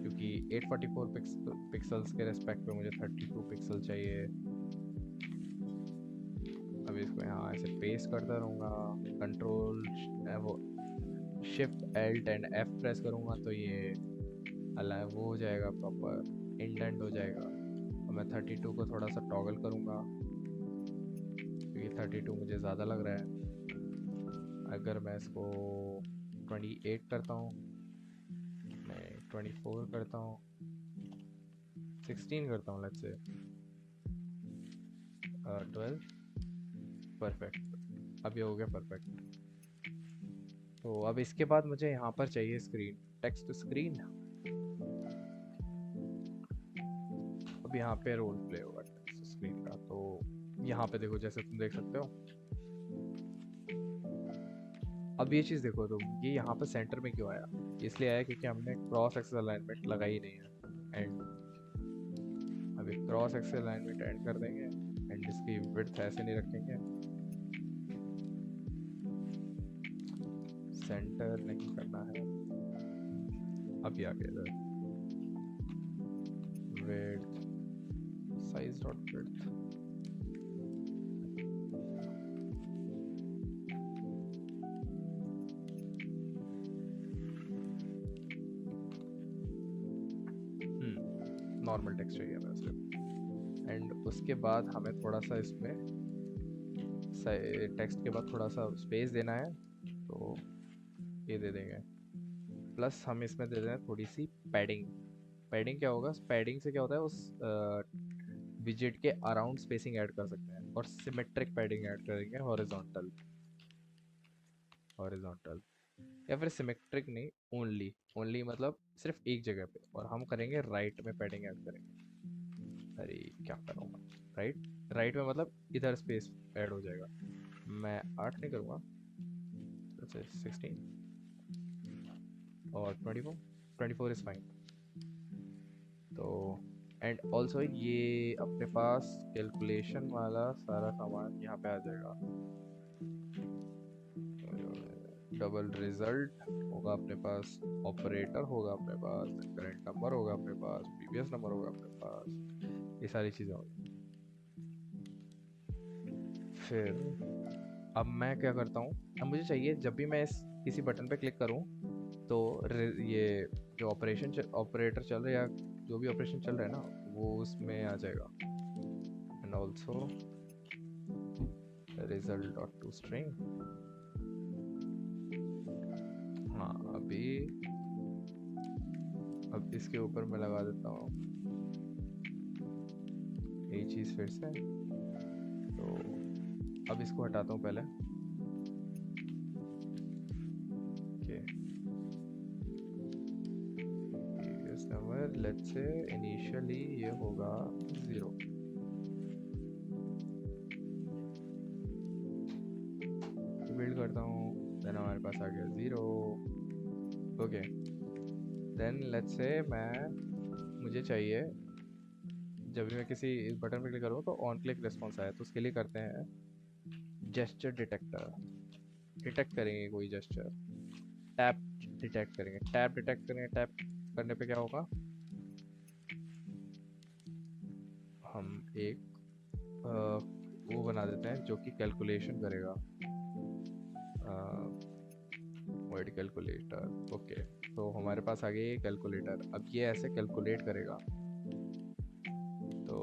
क्योंकि 844 पिक्सल्स के रेस्पेक्ट पे मुझे 32 पिक्सल चाहिए। अब इसको यहाँ ऐसे पेस्ट करता रहूँगा। कंट्रोल वो shift Alt and F press करूँगा तो ये अलाइन वो हो जाएगा, प्रॉपर इंडेंट हो जाएगा। और मैं 32 को थोड़ा सा टॉगल करूँगा, क्योंकि 32 मुझे ज़्यादा लग रहा है। अगर मैं इसको 28 करता हूँ, मैं 24 करता हूँ, 16 करता हूँ, लेट्स से 12, परफेक्ट। अब ये हो गया परफेक्ट। तो अब इसके बाद मुझे यहाँ पर चाहिए स्क्रीन, टेक्स्ट स्क्रीन। अब यहाँ पे रोल प्ले होगा टेक्स्ट स्क्रीन का। तो यहाँ पे देखो, जैसे तुम देख सकते हो। अब ये चीज़ देखो तुम, ये यहाँ पर सेंटर में क्यों आया? इसलिए आया क्योंकि हमने क्रॉस एक्सिस अलाइनमेंट लगाई नहीं है। एंड अभी क्रॉस एक्सिस अलाइनमेंट ऐड कर देंगे, एंड इसकी विड्थ ऐसे नहीं रखेंगे, सेंटर नहीं करना है। अब ये आ गया इधर, width size dot width. Normal text चाहिए हमें सिर्फ। एंड उसके बाद हमें थोड़ा सा इसमें टेक्स्ट के बाद थोड़ा सा स्पेस देना है, तो ये दे देंगे। प्लस हम इसमें दे दें थोड़ी सी पैडिंग। पैडिंग क्या होगा, पैडिंग से क्या होता है, उस विजेट के अराउंड स्पेसिंग ऐड कर सकते हैं। और सिमेट्रिक पैडिंग ऐड करेंगे, हॉरिजॉन्टल। हॉरिजॉन्टल या फिर सिमेट्रिक नहीं, ओनली ओनली मतलब सिर्फ एक जगह पे। और हम करेंगे राइट में पैडिंग ऐड करेंगे। अरे क्या करूँगा, राइट। राइट में मतलब इधर स्पेस ऐड हो जाएगा। मैं 8 नहीं करूँगा, जैसे 16 और 24। 24 इज़ फाइन। तो एंड ऑल्सो ये अपने पास कैलकुलेशन वाला सारा सामान यहाँ पे आ जाएगा। डबल रिजल्ट होगा अपने पास, ऑपरेटर होगा अपने पास, करंट नंबर होगा अपने पास, प्रीवियस नंबर होगा अपने पास, ये सारी चीज़ें होंगी। फिर अब मैं क्या करता हूँ, अब मुझे चाहिए जब भी मैं इस किसी बटन पे क्लिक करूँ तो ये जो ऑपरेटर चल रहा है या जो भी ऑपरेशन चल रहा है ना वो उसमें आ जाएगा। And also result dot to string. हाँ अभी अब इसके ऊपर मैं लगा देता हूँ यही चीज़ फिर से। तो अब इसको हटाता हूँ पहले। Okay, previous number let's say initially ये होगा 0। बिल्ड करता हूँ, देन हमारे पास आ गया 0। ओके, देन लेट्स से मुझे चाहिए जब भी मैं किसी इस बटन पर क्लिक करूँ तो ऑन क्लिक रिस्पॉन्स आया, तो उसके लिए करते हैं जेस्चर डिटेक्टर। डिटेक्ट करेंगे कोई जेस्चर, टैप डिटेक्ट करेंगे, टैप डिटेक्ट करेंगे। टैप करने पे क्या होगा, हम एक वो बना देते हैं जो कि कैलकुलेशन करेगा, वर्ड कैलकुलेटर। ओके, तो हमारे पास आ गया ये कैलकुलेटर। अब ये ऐसे कैलकुलेट करेगा। तो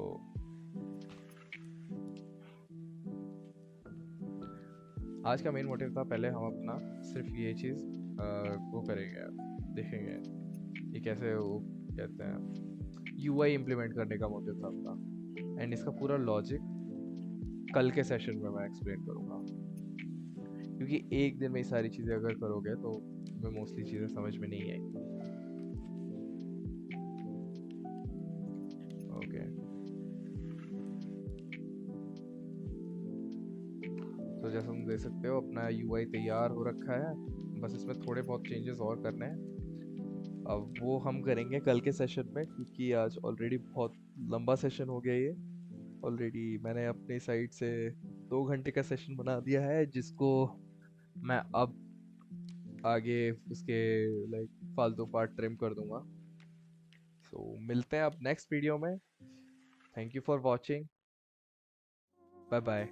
आज का मेन मोटिव था, पहले हम अपना सिर्फ ये चीज़ वो करेंगे, देखेंगे ये कैसे वो कहते हैं यूआई इम्प्लीमेंट करने का मोटिव था अपना। एंड इसका पूरा लॉजिक कल के सेशन में मैं एक्सप्लेन करूँगा, क्योंकि एक दिन में ये सारी चीज़ें अगर करोगे तो मैं मोस्टली चीज़ें समझ में नहीं आएंगी। ओके, तो जैसा तुम देख सकते हो अपना यूआई तैयार हो रखा है, बस इसमें थोड़े बहुत चेंजेस और करने हैं। अब वो हम करेंगे कल के सेशन में, क्योंकि आज ऑलरेडी बहुत लंबा सेशन हो गया ये। ऑलरेडी मैंने अपनी साइड से 2 घंटे का सेशन बना दिया है, जिसको मैं अब आगे उसके लाइक फालतू पार्ट ट्रिम कर दूंगा। सो मिलते हैं अब नेक्स्ट वीडियो में। Thank you for watching, bye bye.